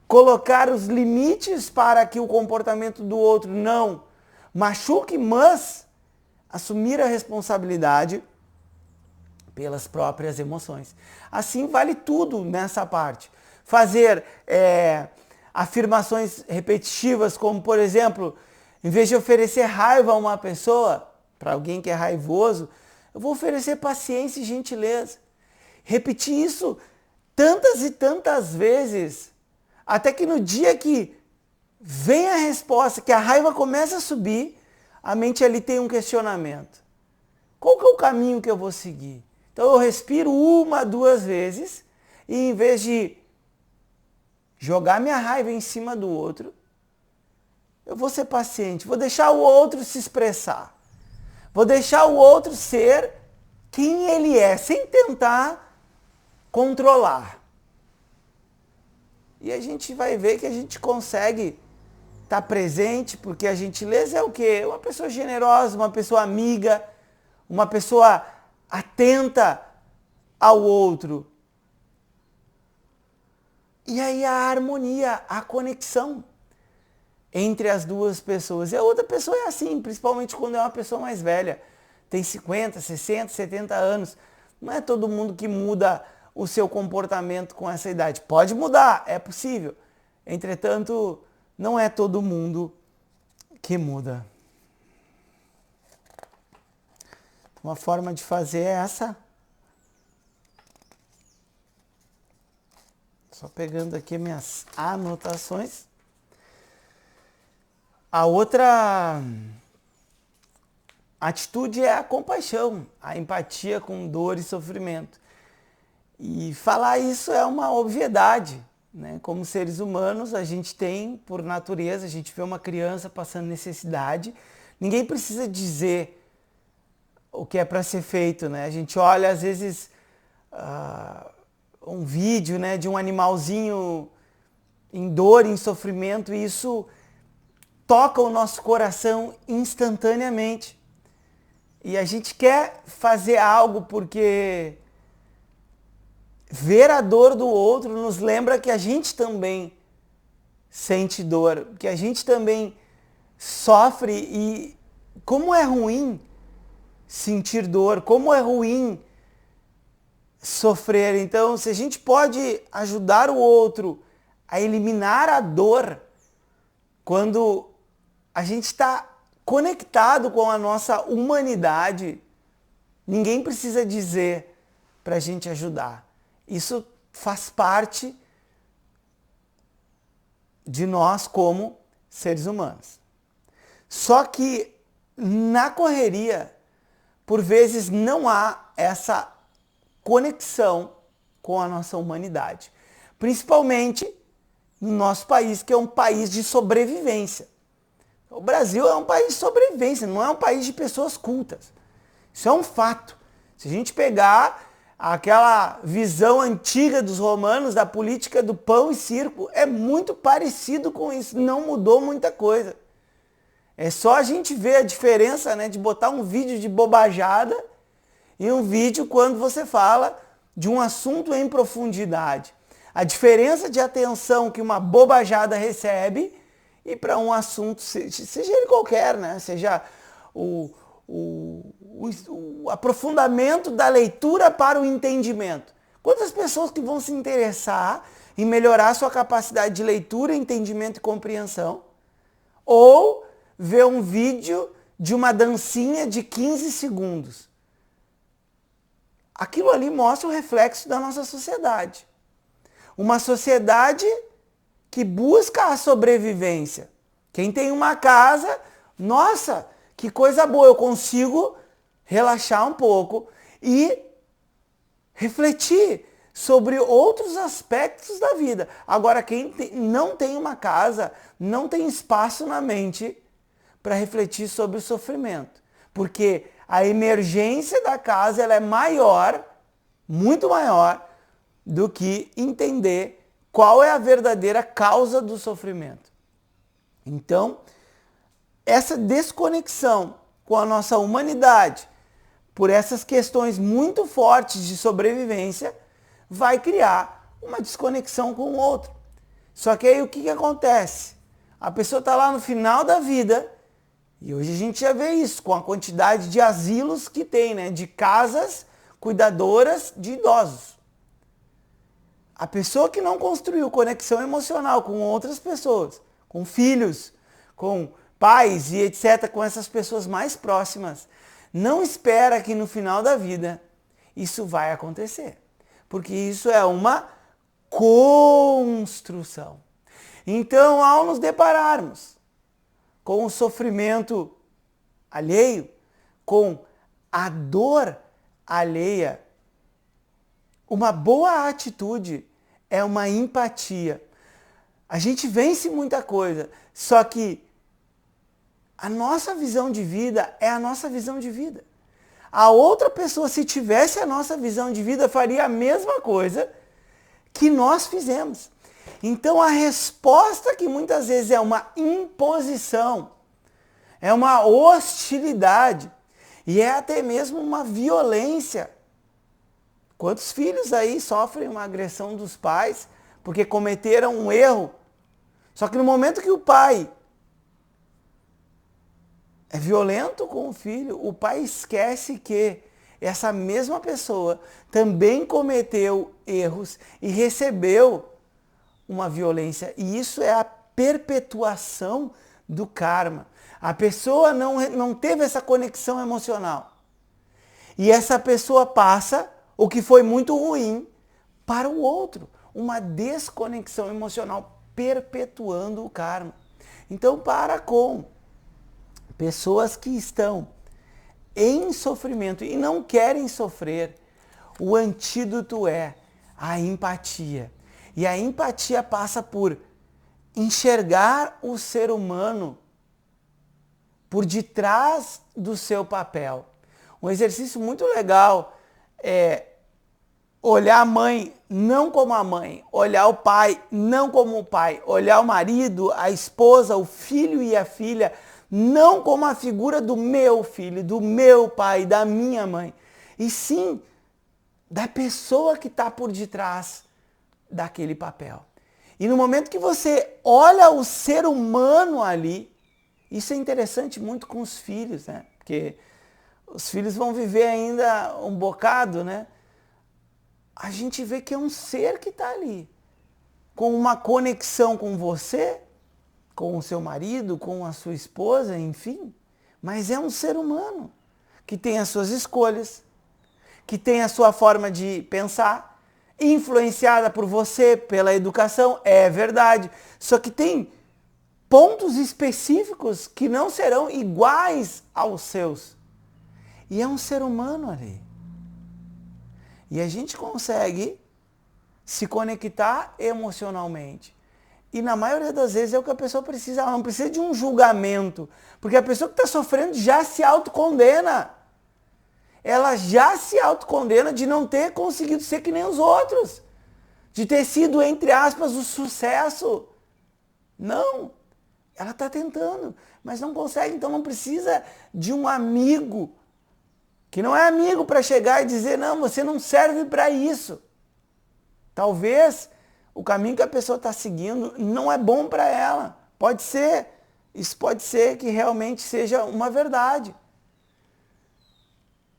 Colocar os limites para que o comportamento do outro não machuque, mas assumir a responsabilidade pelas próprias emoções. Assim vale tudo nessa parte. Fazer afirmações repetitivas, como por exemplo, em vez de oferecer raiva a uma pessoa, para alguém que é raivoso, eu vou oferecer paciência e gentileza. Repetir isso tantas e tantas vezes, até que no dia que vem a resposta, que a raiva começa a subir, a mente ali tem um questionamento. Qual que é o caminho que eu vou seguir? Então eu respiro 1, 2 vezes e em vez de jogar minha raiva em cima do outro, eu vou ser paciente, vou deixar o outro se expressar. Vou deixar o outro ser quem ele é, sem tentar controlar. E a gente vai ver que a gente consegue estar presente, porque a gentileza é o quê? Uma pessoa generosa, uma pessoa amiga, uma pessoa atenta ao outro. E aí a harmonia, a conexão entre as duas pessoas. E a outra pessoa é assim, principalmente quando é uma pessoa mais velha. Tem 50, 60, 70 anos. Não é todo mundo que muda o seu comportamento com essa idade. Pode mudar, é possível. Entretanto, não é todo mundo que muda. Uma forma de fazer é essa. Só pegando aqui minhas anotações. A outra atitude é a compaixão, a empatia com dor e sofrimento. E falar isso é uma obviedade, né? Como seres humanos, a gente tem, por natureza, a gente vê uma criança passando necessidade, ninguém precisa dizer o que é para ser feito, né? A gente olha, às vezes, um vídeo, né, de um animalzinho em dor, em sofrimento, e isso toca o nosso coração instantaneamente. E a gente quer fazer algo porque ver a dor do outro nos lembra que a gente também sente dor, que a gente também sofre, e como é ruim sentir dor, como é ruim sofrer. Então, se a gente pode ajudar o outro a eliminar a dor, quando a gente está conectado com a nossa humanidade, ninguém precisa dizer para a gente ajudar. Isso faz parte de nós como seres humanos. Só que na correria, por vezes não há essa conexão com a nossa humanidade. Principalmente no nosso país, que é um país de sobrevivência. O Brasil é um país de sobrevivência, não é um país de pessoas cultas. Isso é um fato. Se a gente pegar aquela visão antiga dos romanos da política do pão e circo, é muito parecido com isso, não mudou muita coisa. É só a gente ver a diferença, né, de botar um vídeo de bobajada e um vídeo quando você fala de um assunto em profundidade. A diferença de atenção que uma bobajada recebe e para um assunto, seja ele qualquer, né, seja o aprofundamento da leitura para o entendimento. Quantas pessoas que vão se interessar em melhorar sua capacidade de leitura, entendimento e compreensão, ou ver um vídeo de uma dancinha de 15 segundos. Aquilo ali mostra o reflexo da nossa sociedade. Uma sociedade que busca a sobrevivência. Quem tem uma casa, nossa, que coisa boa, eu consigo relaxar um pouco e refletir sobre outros aspectos da vida. Agora, quem não tem uma casa, não tem espaço na mente para refletir sobre o sofrimento. Porque a emergência da casa ela é maior, muito maior, do que entender qual é a verdadeira causa do sofrimento. Então, essa desconexão com a nossa humanidade, por essas questões muito fortes de sobrevivência, vai criar uma desconexão com o outro. Só que aí o que acontece? A pessoa está lá no final da vida, e hoje a gente já vê isso, com a quantidade de asilos que tem, né? De casas cuidadoras de idosos. A pessoa que não construiu conexão emocional com outras pessoas, com filhos, com pais e etc., com essas pessoas mais próximas, não espera que no final da vida isso vai acontecer. Porque isso é uma construção. Então, ao nos depararmos com o sofrimento alheio, com a dor alheia, uma boa atitude é uma empatia. A gente vence muita coisa, só que a nossa visão de vida é a nossa visão de vida. A outra pessoa, se tivesse a nossa visão de vida, faria a mesma coisa que nós fizemos. Então a resposta, que muitas vezes é uma imposição, é uma hostilidade e é até mesmo uma violência. Quantos filhos aí sofrem uma agressão dos pais porque cometeram um erro? Só que no momento que o pai é violento com o filho, o pai esquece que essa mesma pessoa também cometeu erros e recebeu uma violência. E isso é a perpetuação do karma. A pessoa não teve essa conexão emocional. E essa pessoa passa o que foi muito ruim para o outro. Uma desconexão emocional perpetuando o karma. Então, para com pessoas que estão em sofrimento e não querem sofrer, o antídoto é a empatia. E a empatia passa por enxergar o ser humano por detrás do seu papel. Um exercício muito legal é olhar a mãe não como a mãe, olhar o pai não como o pai, olhar o marido, a esposa, o filho e a filha não como a figura do meu filho, do meu pai, da minha mãe, e sim da pessoa que está por detrás daquele papel. E no momento que você olha o ser humano ali, isso é interessante muito com os filhos, né? Porque os filhos vão viver ainda um bocado, né? A gente vê que é um ser que está ali, com uma conexão com você, com o seu marido, com a sua esposa, enfim. Mas é um ser humano que tem as suas escolhas, que tem a sua forma de pensar, influenciada por você, pela educação, é verdade. Só que tem pontos específicos que não serão iguais aos seus. E é um ser humano ali. E a gente consegue se conectar emocionalmente. E na maioria das vezes é o que a pessoa precisa. Ela não precisa de um julgamento. Porque a pessoa que está sofrendo já se autocondena. Ela já se autocondena de não ter conseguido ser que nem os outros. De ter sido, entre aspas, o sucesso. Não. Ela está tentando, mas não consegue. Então não precisa de um amigo que não é amigo para chegar e dizer, não, você não serve para isso. Talvez o caminho que a pessoa está seguindo não é bom para ela. Pode ser. Isso pode ser que realmente seja uma verdade.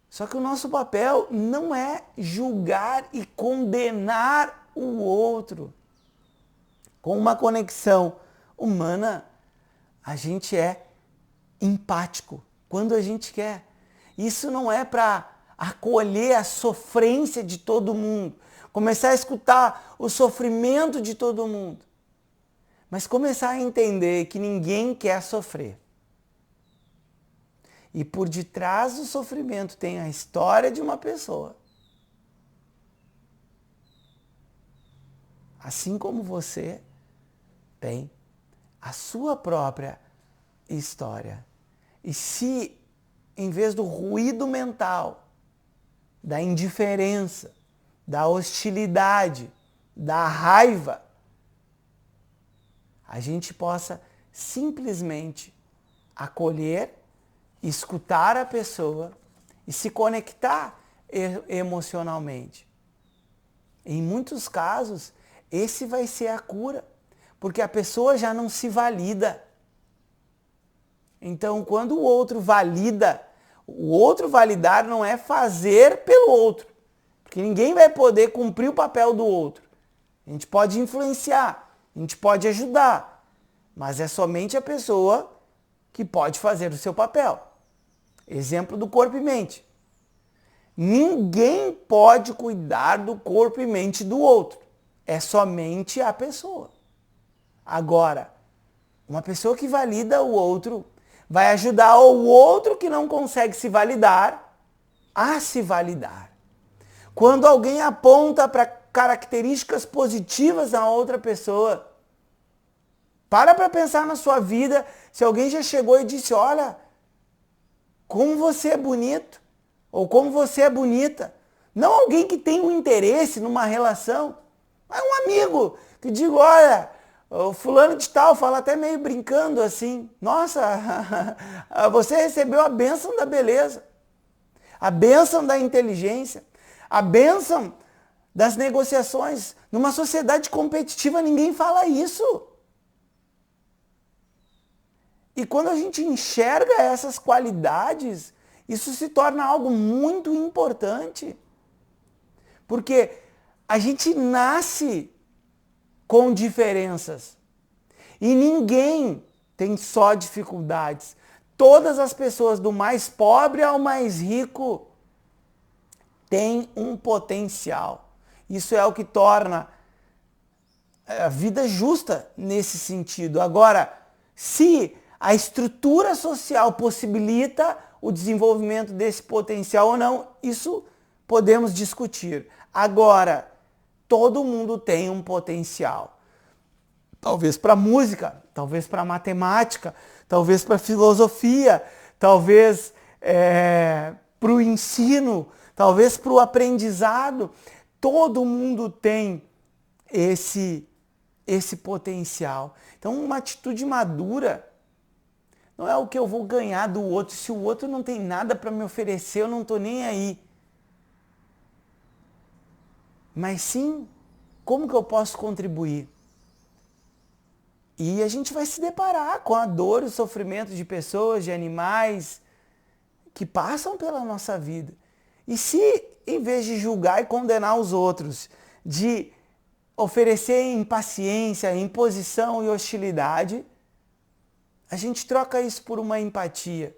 Só que o nosso papel não é julgar e condenar o outro. Com uma conexão humana, a gente é empático quando a gente quer. Isso não é para acolher a sofrência de todo mundo, começar a escutar o sofrimento de todo mundo, mas começar a entender que ninguém quer sofrer. E por detrás do sofrimento tem a história de uma pessoa. Assim como você tem a sua própria história. E se, em vez do ruído mental, da indiferença, da hostilidade, da raiva, a gente possa simplesmente acolher, escutar a pessoa e se conectar emocionalmente. Em muitos casos, esse vai ser a cura, porque a pessoa já não se valida. Então, quando o outro valida, o outro validar não é fazer pelo outro, porque ninguém vai poder cumprir o papel do outro. A gente pode influenciar, a gente pode ajudar, mas é somente a pessoa que pode fazer o seu papel. Exemplo do corpo e mente. Ninguém pode cuidar do corpo e mente do outro. É somente a pessoa. Agora, uma pessoa que valida o outro vai ajudar o outro que não consegue se validar a se validar. Quando alguém aponta para características positivas na outra pessoa, para pensar na sua vida, se alguém já chegou e disse, olha, como você é bonito, ou como você é bonita. Não alguém que tem um interesse numa relação, mas um amigo que diga, olha, o fulano de tal fala até meio brincando assim, nossa, você recebeu a bênção da beleza, a bênção da inteligência, a bênção das negociações. Numa sociedade competitiva ninguém fala isso. E quando a gente enxerga essas qualidades, isso se torna algo muito importante. Porque a gente nasce com diferenças. E ninguém tem só dificuldades. Todas as pessoas, do mais pobre ao mais rico, têm um potencial. Isso é o que torna a vida justa nesse sentido. Agora, se a estrutura social possibilita o desenvolvimento desse potencial ou não, isso podemos discutir. Agora, todo mundo tem um potencial. Talvez para música, talvez para matemática, talvez para filosofia, talvez para o ensino, talvez para o aprendizado. Todo mundo tem esse potencial. Então, uma atitude madura não é o que eu vou ganhar do outro. Se o outro não tem nada para me oferecer, eu não estou nem aí. Mas sim, como que eu posso contribuir? E a gente vai se deparar com a dor e o sofrimento de pessoas, de animais que passam pela nossa vida. E se, em vez de julgar e condenar os outros, de oferecer impaciência, imposição e hostilidade, a gente troca isso por uma empatia.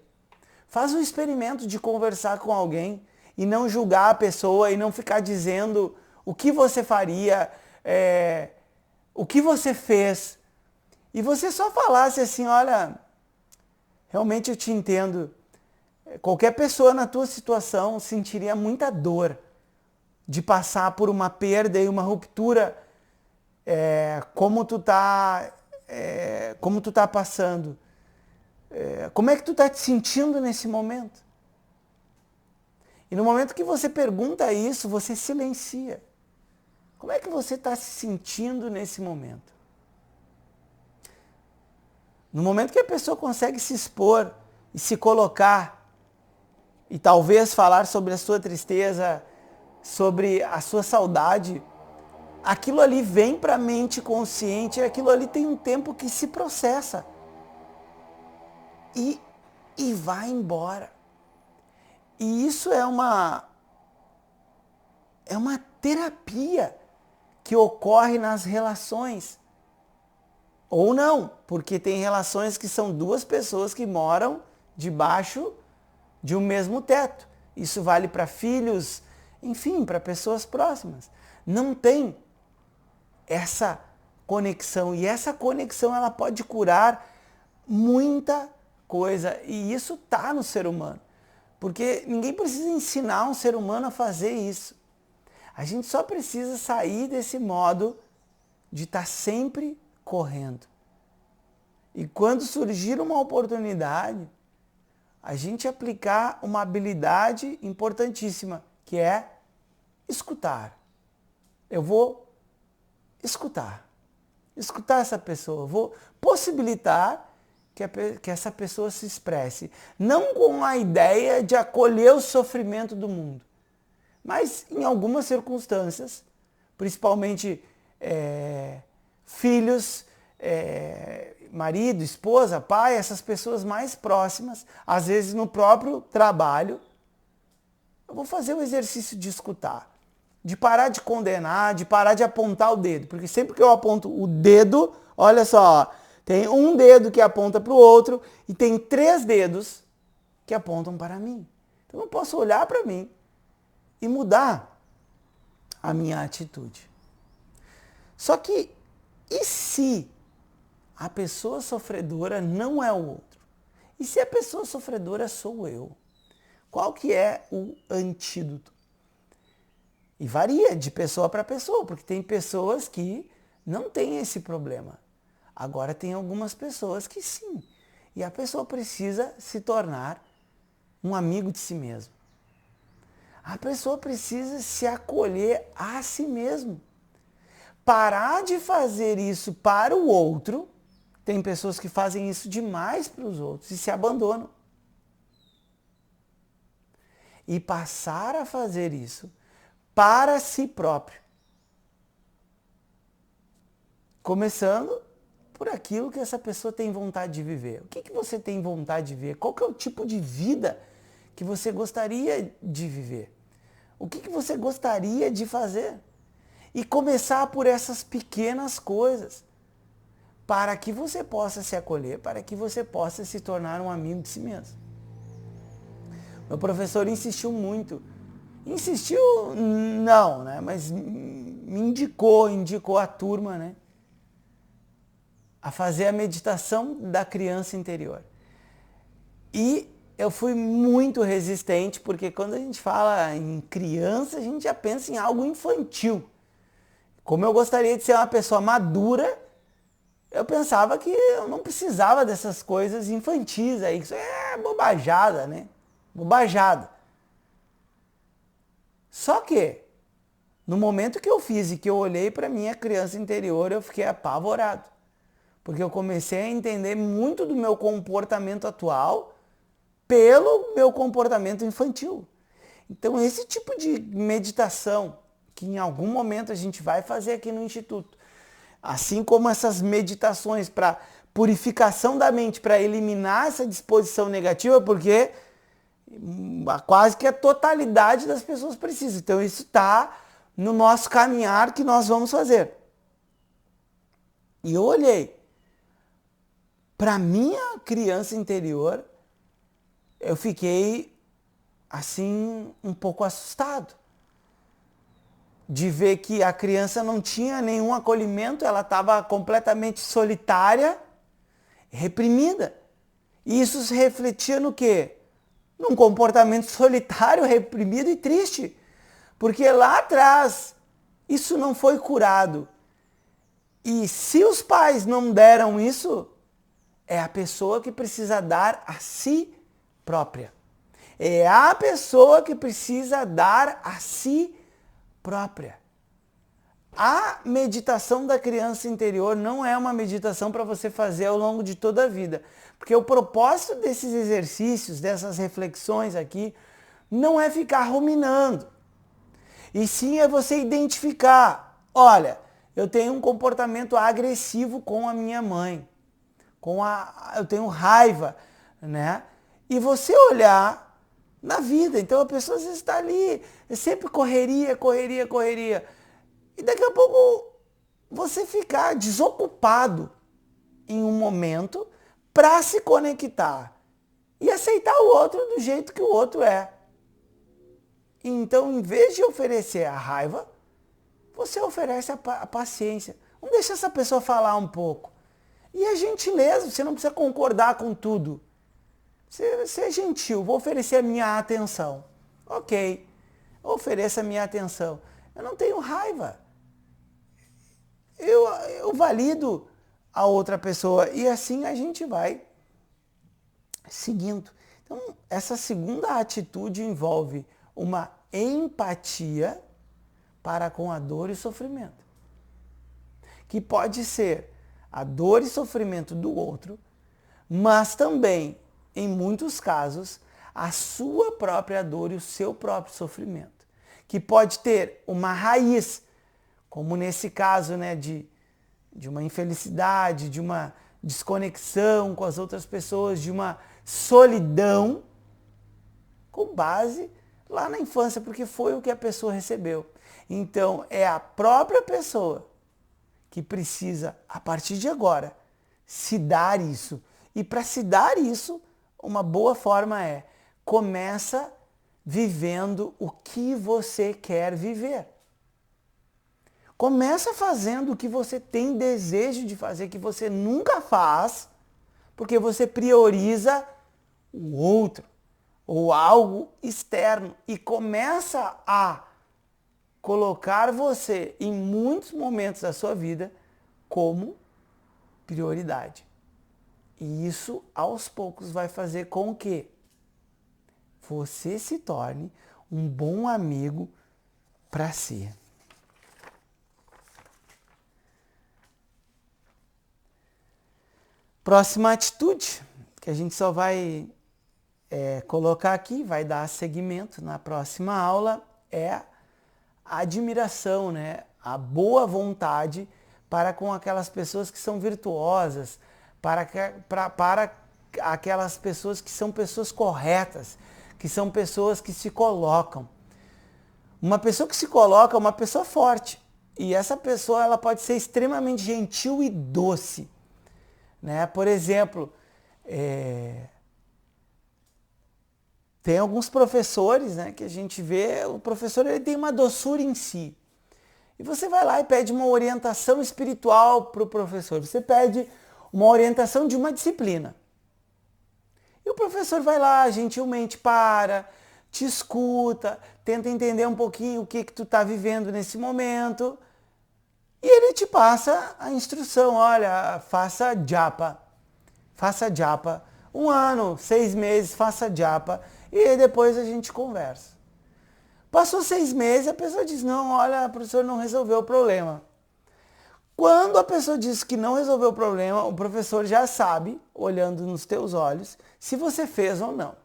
Faz um experimento de conversar com alguém e não julgar a pessoa e não ficar dizendo o que você faria, o que você fez. E você só falasse assim, olha, realmente eu te entendo. Qualquer pessoa na tua situação sentiria muita dor de passar por uma perda e uma ruptura como tu tá passando. Como é que tu tá te sentindo nesse momento? E no momento que você pergunta isso, você silencia. Como é que você está se sentindo nesse momento? No momento que a pessoa consegue se expor e se colocar e talvez falar sobre a sua tristeza, sobre a sua saudade, aquilo ali vem para a mente consciente, aquilo ali tem um tempo que se processa e vai embora. E isso é uma terapia que ocorre nas relações. Ou não, porque tem relações que são duas pessoas que moram debaixo de um mesmo teto. Isso vale para filhos, enfim, para pessoas próximas. Não tem essa conexão. E essa conexão ela pode curar muita coisa. E isso está no ser humano. Porque ninguém precisa ensinar um ser humano a fazer isso. A gente só precisa sair desse modo de estar sempre correndo. E quando surgir uma oportunidade, a gente aplicar uma habilidade importantíssima, que é escutar. Eu vou escutar. Escutar essa pessoa. Vou possibilitar que essa pessoa se expresse. Não com a ideia de acolher o sofrimento do mundo, mas em algumas circunstâncias, principalmente filhos, marido, esposa, pai, essas pessoas mais próximas, às vezes no próprio trabalho, eu vou fazer o exercício de escutar, de parar de condenar, de parar de apontar o dedo, porque sempre que eu aponto o dedo, olha só, tem um dedo que aponta para o outro e tem 3 dedos que apontam para mim. Então eu posso olhar para mim e mudar a minha atitude. Só que, e se a pessoa sofredora não é o outro? E se a pessoa sofredora sou eu? Qual que é o antídoto? E varia de pessoa para pessoa, porque tem pessoas que não têm esse problema. Agora tem algumas pessoas que sim. E a pessoa precisa se tornar um amigo de si mesmo. A pessoa precisa se acolher a si mesmo. Parar de fazer isso para o outro. Tem pessoas que fazem isso demais para os outros e se abandonam. E passar a fazer isso para si próprio. Começando por aquilo que essa pessoa tem vontade de viver. O que você tem vontade de viver? Qual que é o tipo de vida que você gostaria de viver? O que você gostaria de fazer? E começar por essas pequenas coisas, para que você possa se acolher, para que você possa se tornar um amigo de si mesmo. Meu professor insistiu muito. Insistiu, não, né? Mas me indicou a turma, né? A fazer a meditação da criança interior. E eu fui muito resistente, porque quando a gente fala em criança, a gente já pensa em algo infantil. Como eu gostaria de ser uma pessoa madura, eu pensava que eu não precisava dessas coisas infantis aí. Isso é bobajada, né? Bobajada. Só que No momento que eu fiz e que eu olhei para minha criança interior, eu fiquei apavorado. Porque eu comecei a entender muito do meu comportamento atual pelo meu comportamento infantil. Então, esse tipo de meditação, que em algum momento a gente vai fazer aqui no Instituto, assim como essas meditações para purificação da mente, para eliminar essa disposição negativa, porque quase que a totalidade das pessoas precisa. Então, isso está no nosso caminhar que nós vamos fazer. E eu olhei para minha criança interior, eu fiquei assim um pouco assustado de ver que a criança não tinha nenhum acolhimento, ela estava completamente solitária, reprimida. E isso se refletia no quê? Num comportamento solitário, reprimido e triste. Porque lá atrás isso não foi curado. E se os pais não deram isso, é a pessoa que precisa dar a si própria. É a pessoa que precisa dar a si própria. A meditação da criança interior não é uma meditação para você fazer ao longo de toda a vida. Porque o propósito desses exercícios, dessas reflexões aqui, não é ficar ruminando. E sim é você identificar, olha, eu tenho um comportamento agressivo com a minha mãe. Eu tenho raiva, né? E você olhar na vida. Então a pessoa às vezes está ali, é sempre correria, correria, correria. E daqui a pouco você ficar desocupado em um momento para se conectar e aceitar o outro do jeito que o outro é. Então, em vez de oferecer a raiva, você oferece a paciência. Vamos deixar essa pessoa falar um pouco. E a gentileza, você não precisa concordar com tudo. Você é gentil, vou oferecer a minha atenção. Ok, ofereça a minha atenção. Eu não tenho raiva. Eu valido a outra pessoa e assim a gente vai seguindo. Então, essa segunda atitude envolve uma empatia para com a dor e sofrimento. Que pode ser a dor e sofrimento do outro, mas também, em muitos casos, a sua própria dor e o seu próprio sofrimento. Que pode ter uma raiz, como nesse caso, né, de uma infelicidade, de uma desconexão com as outras pessoas, de uma solidão, com base lá na infância, porque foi o que a pessoa recebeu. Então, é a própria pessoa que precisa, a partir de agora, se dar isso. E para se dar isso, uma boa forma é, começa vivendo o que você quer viver. Começa fazendo o que você tem desejo de fazer, que você nunca faz, porque você prioriza o outro ou algo externo e começa a colocar você em muitos momentos da sua vida como prioridade. E isso aos poucos vai fazer com que você se torne um bom amigo para si. Próxima atitude, que a gente só vai colocar aqui, vai dar seguimento na próxima aula, é a admiração, né? A boa vontade para com aquelas pessoas que são virtuosas, para aquelas pessoas que são pessoas corretas, que são pessoas que se colocam. Uma pessoa que se coloca é uma pessoa forte. E essa pessoa ela pode ser extremamente gentil e doce. Né? Por exemplo, tem alguns professores, né, que a gente vê, o professor ele tem uma doçura em si. E você vai lá e pede uma orientação espiritual para o professor. Você pede uma orientação de uma disciplina. E o professor vai lá, gentilmente te escuta, tenta entender um pouquinho o que tu está vivendo nesse momento. E ele te passa a instrução, olha, faça japa. 1 ano, 6 meses, faça japa. E depois a gente conversa. Passou 6 meses, a pessoa diz, não, olha, professor, não resolveu o problema. Quando a pessoa diz que não resolveu o problema, o professor já sabe, olhando nos teus olhos, se você fez ou não.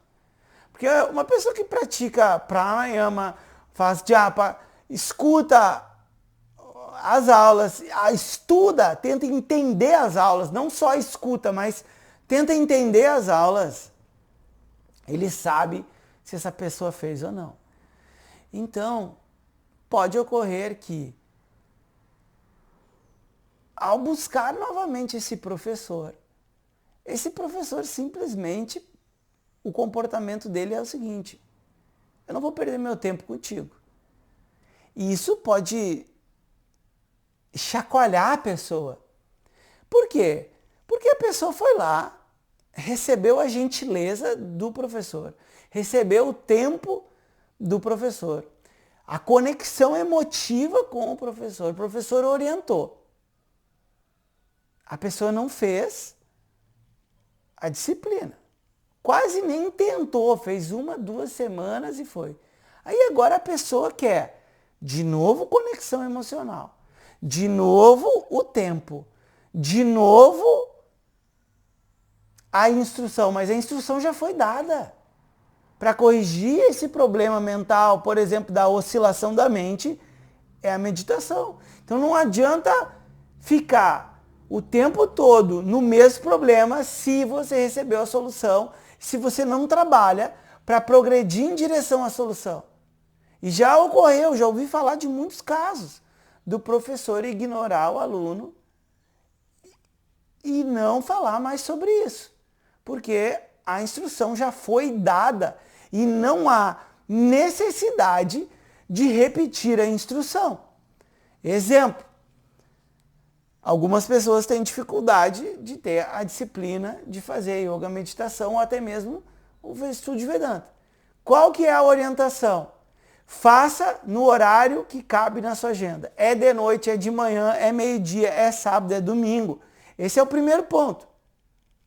Porque uma pessoa que pratica pranayama, faz japa, escuta as aulas, estuda, tenta entender as aulas, não só escuta, mas tenta entender as aulas, ele sabe se essa pessoa fez ou não. Então, pode ocorrer que, ao buscar novamente esse professor simplesmente, o comportamento dele é o seguinte: eu não vou perder meu tempo contigo. E isso pode chacoalhar a pessoa. Por quê? Porque a pessoa foi lá, recebeu a gentileza do professor, recebeu o tempo do professor, a conexão emotiva com o professor orientou. A pessoa não fez a disciplina. Quase nem tentou, fez 1, 2 semanas e foi. Aí agora a pessoa quer, de novo, conexão emocional. De novo, o tempo. De novo, a instrução. Mas a instrução já foi dada. Para corrigir esse problema mental, por exemplo, da oscilação da mente, é a meditação. Então não adianta ficar o tempo todo no mesmo problema se você recebeu a solução, se você não trabalha para progredir em direção à solução. E já ocorreu, já ouvi falar de muitos casos do professor ignorar o aluno e não falar mais sobre isso, porque a instrução já foi dada e não há necessidade de repetir a instrução. Exemplo, algumas pessoas têm dificuldade de ter a disciplina de fazer yoga, meditação ou até mesmo o estudo de Vedanta. Qual que é a orientação? Faça no horário que cabe na sua agenda. É de noite, é de manhã, é meio-dia, é sábado, é domingo. Esse é o primeiro ponto.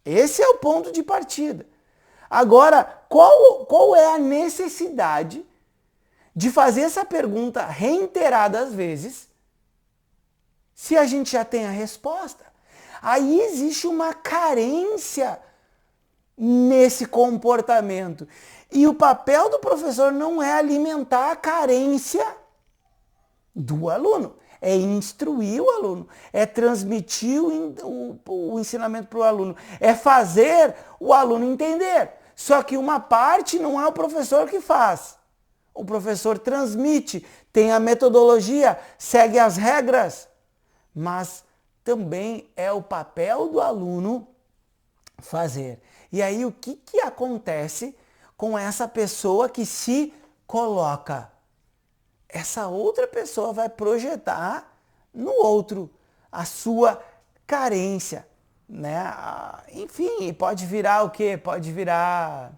Esse é o ponto de partida. Agora, qual é a necessidade de fazer essa pergunta reiteradas vezes se a gente já tem a resposta? Aí existe uma carência nesse comportamento. E o papel do professor não é alimentar a carência do aluno, é instruir o aluno, é transmitir o ensinamento para o aluno, é fazer o aluno entender. Só que uma parte não é o professor que faz. O professor transmite, tem a metodologia, segue as regras, mas também é o papel do aluno fazer. E aí o que acontece com essa pessoa que se coloca? Essa outra pessoa vai projetar no outro a sua carência, né? Enfim, pode virar o quê? Pode virar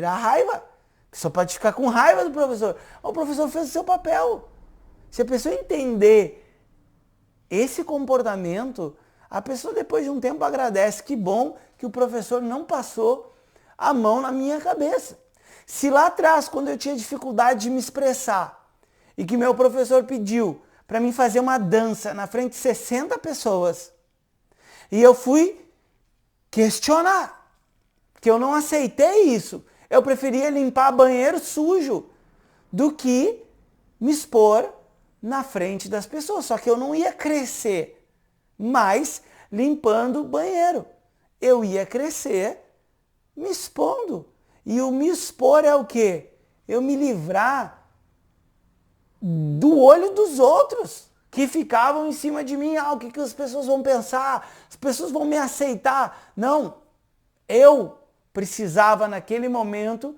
raiva. A pessoa pode ficar com raiva do professor. O professor fez o seu papel. Se a pessoa entender esse comportamento, a pessoa depois de um tempo agradece. Que bom que o professor não passou a mão na minha cabeça. Se lá atrás, quando eu tinha dificuldade de me expressar, e que meu professor pediu para mim fazer uma dança na frente de 60 pessoas, e eu fui questionar, que eu não aceitei isso. Eu preferia limpar banheiro sujo do que me expor na frente das pessoas. Só que eu não ia crescer mais limpando o banheiro. Eu ia crescer me expondo. E o me expor é o quê? Eu me livrar do olho dos outros que ficavam em cima de mim. O que as pessoas vão pensar? As pessoas vão me aceitar? Não. Eu precisava naquele momento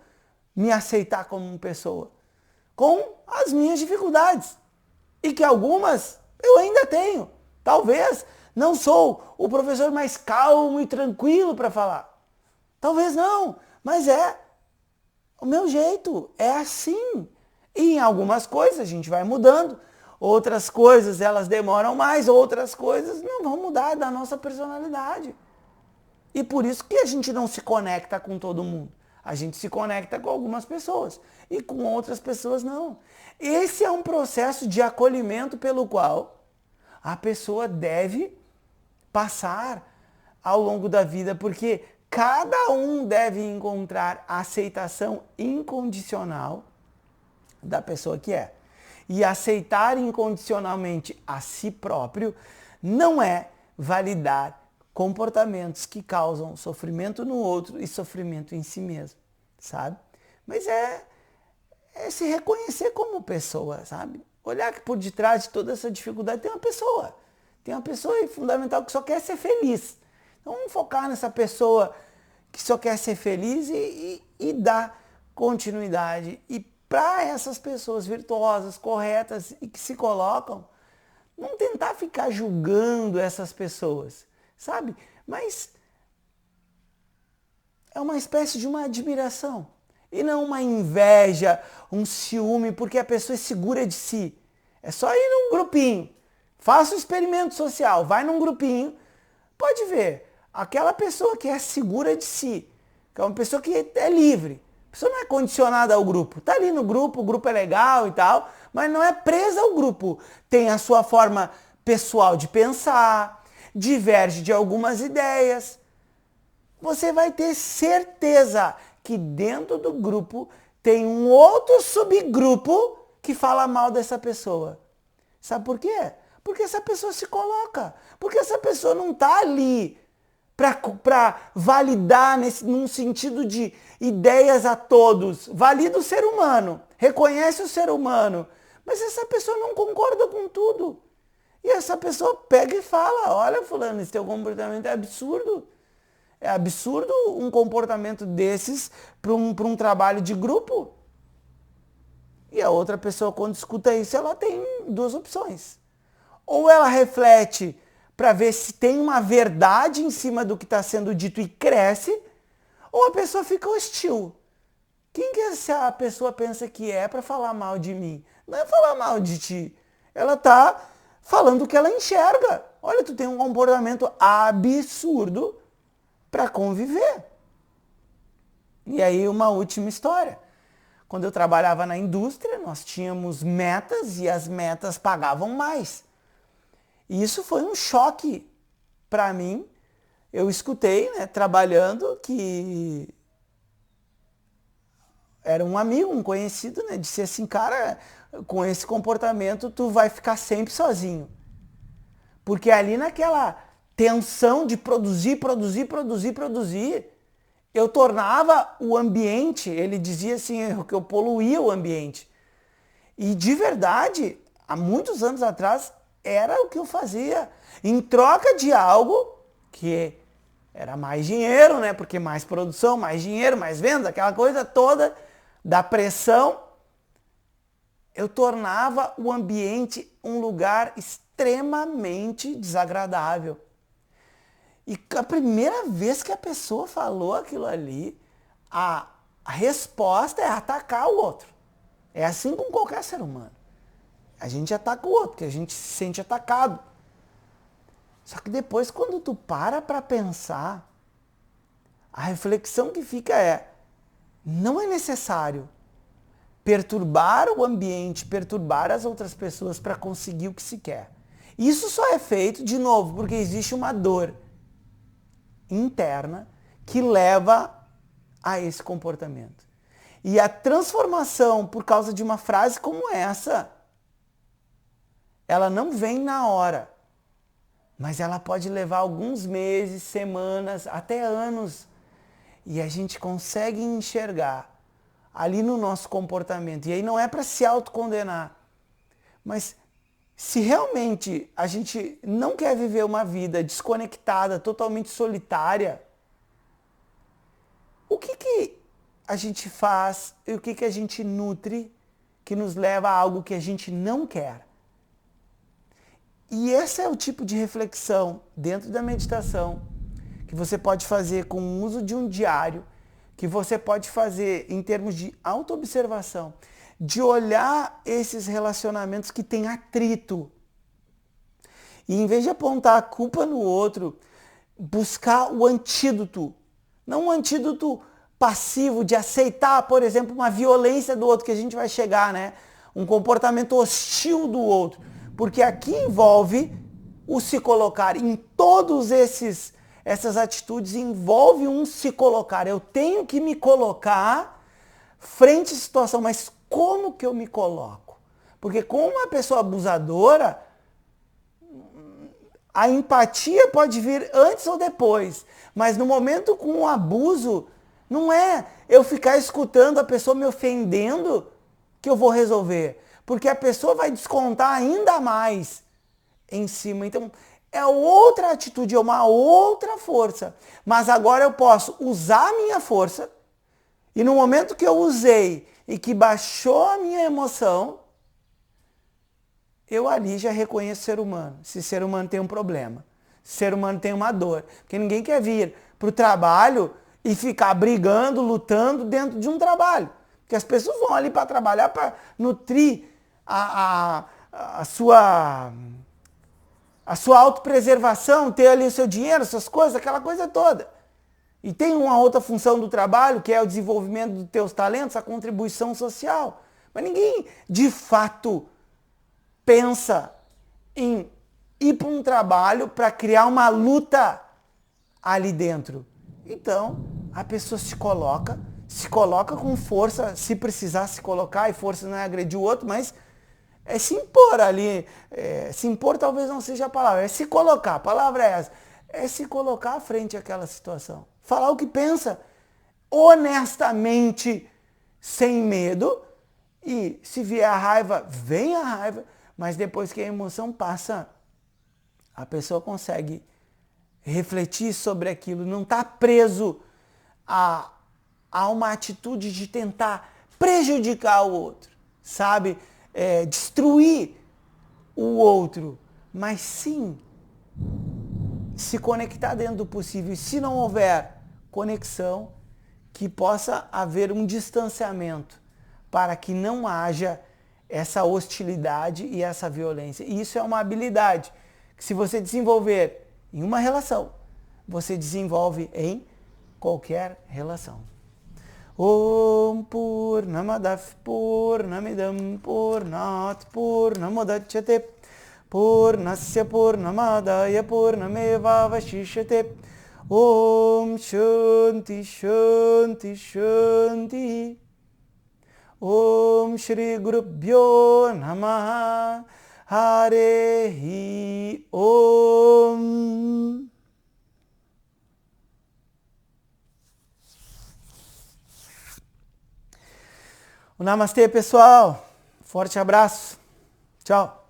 me aceitar como uma pessoa, com as minhas dificuldades. E que algumas eu ainda tenho. Talvez não sou o professor mais calmo e tranquilo para falar. Talvez não, mas é o meu jeito, é assim. E em algumas coisas a gente vai mudando, outras coisas elas demoram mais, outras coisas não vão mudar da nossa personalidade. E por isso que a gente não se conecta com todo mundo. A gente se conecta com algumas pessoas e com outras pessoas não. Esse é um processo de acolhimento pelo qual a pessoa deve passar ao longo da vida, porque cada um deve encontrar a aceitação incondicional da pessoa que é. E aceitar incondicionalmente a si próprio não é validar comportamentos que causam sofrimento no outro e sofrimento em si mesmo, sabe? Mas é se reconhecer como pessoa, sabe? Olhar que por detrás de toda essa dificuldade tem uma pessoa. Tem uma pessoa fundamental que só quer ser feliz. Então vamos focar nessa pessoa que só quer ser feliz e dar continuidade. E para essas pessoas virtuosas, corretas e que se colocam, não tentar ficar julgando essas pessoas, sabe? Mas é uma espécie de uma admiração. E não uma inveja, um ciúme, porque a pessoa é segura de si. É só ir num grupinho. Faça um experimento social, vai num grupinho, pode ver. Aquela pessoa que é segura de si, que é uma pessoa que é livre. A pessoa não é condicionada ao grupo. Está ali no grupo, o grupo é legal e tal, mas não é presa ao grupo. Tem a sua forma pessoal de pensar, diverge de algumas ideias. Você vai ter certeza que dentro do grupo tem um outro subgrupo que fala mal dessa pessoa. Sabe por quê? Porque essa pessoa se coloca. Porque essa pessoa não está ali para validar num sentido de ideias a todos. Valida o ser humano, reconhece o ser humano. Mas essa pessoa não concorda com tudo. E essa pessoa pega e fala, olha fulano, esse teu comportamento é absurdo. É absurdo um comportamento desses para um trabalho de grupo. E a outra pessoa, quando escuta isso, ela tem duas opções. Ou ela reflete para ver se tem uma verdade em cima do que está sendo dito e cresce, ou a pessoa fica hostil. Quem que essa pessoa pensa que é para falar mal de mim? Não é falar mal de ti. Ela está falando o que ela enxerga. Olha, tu tem um comportamento absurdo para conviver. E aí uma última história. Quando eu trabalhava na indústria, nós tínhamos metas e as metas pagavam mais. E isso foi um choque para mim. Eu escutei, né, trabalhando, que era um amigo, um conhecido, né, disse assim, cara, com esse comportamento tu vai ficar sempre sozinho. Porque ali naquela tensão de produzir, eu tornava o ambiente, ele dizia assim, que eu poluía o ambiente. E de verdade, há muitos anos atrás, era o que eu fazia. Em troca de algo que era mais dinheiro, né? Porque mais produção, mais dinheiro, mais venda, aquela coisa toda da pressão, eu tornava o ambiente um lugar extremamente desagradável. E a primeira vez que a pessoa falou aquilo ali, a resposta é atacar o outro. É assim com qualquer ser humano. A gente ataca o outro, porque a gente se sente atacado. Só que depois, quando tu para pensar, a reflexão que fica é, não é necessário perturbar o ambiente, perturbar as outras pessoas para conseguir o que se quer. Isso só é feito, de novo, porque existe uma dor interna que leva a esse comportamento. E a transformação por causa de uma frase como essa, ela não vem na hora, mas ela pode levar alguns meses, semanas, até anos. E a gente consegue enxergar ali no nosso comportamento. E aí não é para se autocondenar, mas se realmente a gente não quer viver uma vida desconectada, totalmente solitária, o que a gente faz e o que a gente nutre que nos leva a algo que a gente não quer? E esse é o tipo de reflexão dentro da meditação que você pode fazer com o uso de um diário, que você pode fazer em termos de autoobservação, de olhar esses relacionamentos que têm atrito. E em vez de apontar a culpa no outro, buscar o antídoto. Não um antídoto passivo de aceitar, por exemplo, uma violência do outro, que a gente vai chegar, né? Um comportamento hostil do outro. Porque aqui envolve o se colocar. Em todos essas atitudes envolve um se colocar. Eu tenho que me colocar frente à situação, mas como que eu me coloco? Porque com uma pessoa abusadora, a empatia pode vir antes ou depois, mas no momento com o abuso, não é eu ficar escutando a pessoa me ofendendo que eu vou resolver, porque a pessoa vai descontar ainda mais em cima. Então, é outra atitude, é uma outra força. Mas agora eu posso usar a minha força e no momento que eu usei e que baixou a minha emoção, eu ali já reconheço o ser humano. Se o ser humano tem um problema, se o ser humano tem uma dor. Porque ninguém quer vir para o trabalho e ficar brigando, lutando dentro de um trabalho. Porque as pessoas vão ali para trabalhar, para nutrir a sua autopreservação, ter ali o seu dinheiro, suas coisas, aquela coisa toda. E tem uma outra função do trabalho, que é o desenvolvimento dos teus talentos, a contribuição social. Mas ninguém, de fato, pensa em ir para um trabalho para criar uma luta ali dentro. Então, a pessoa se coloca com força, se precisar se colocar, e força não é agredir o outro, mas é se impor ali. Se impor talvez não seja a palavra, é se colocar, a palavra é essa. É se colocar à frente àquela situação. Falar o que pensa, honestamente, sem medo, e se vier a raiva, vem a raiva, mas depois que a emoção passa, a pessoa consegue refletir sobre aquilo, não está preso a uma atitude de tentar prejudicar o outro, sabe? Destruir o outro, mas sim se conectar dentro do possível. E se não houver conexão, que possa haver um distanciamento para que não haja essa hostilidade e essa violência. E isso é uma habilidade que, se você desenvolver em uma relação, você desenvolve em qualquer relação. Om Purnamadav Purnamidam Purnat Purnamudachyate Purnasya Purnamadaya Purnameva Vashishyate. Om Shanti Shanti Shanti. Om Shri Gurubhyo Namaha. Harehi Om. Namastê, pessoal. Forte abraço. Tchau.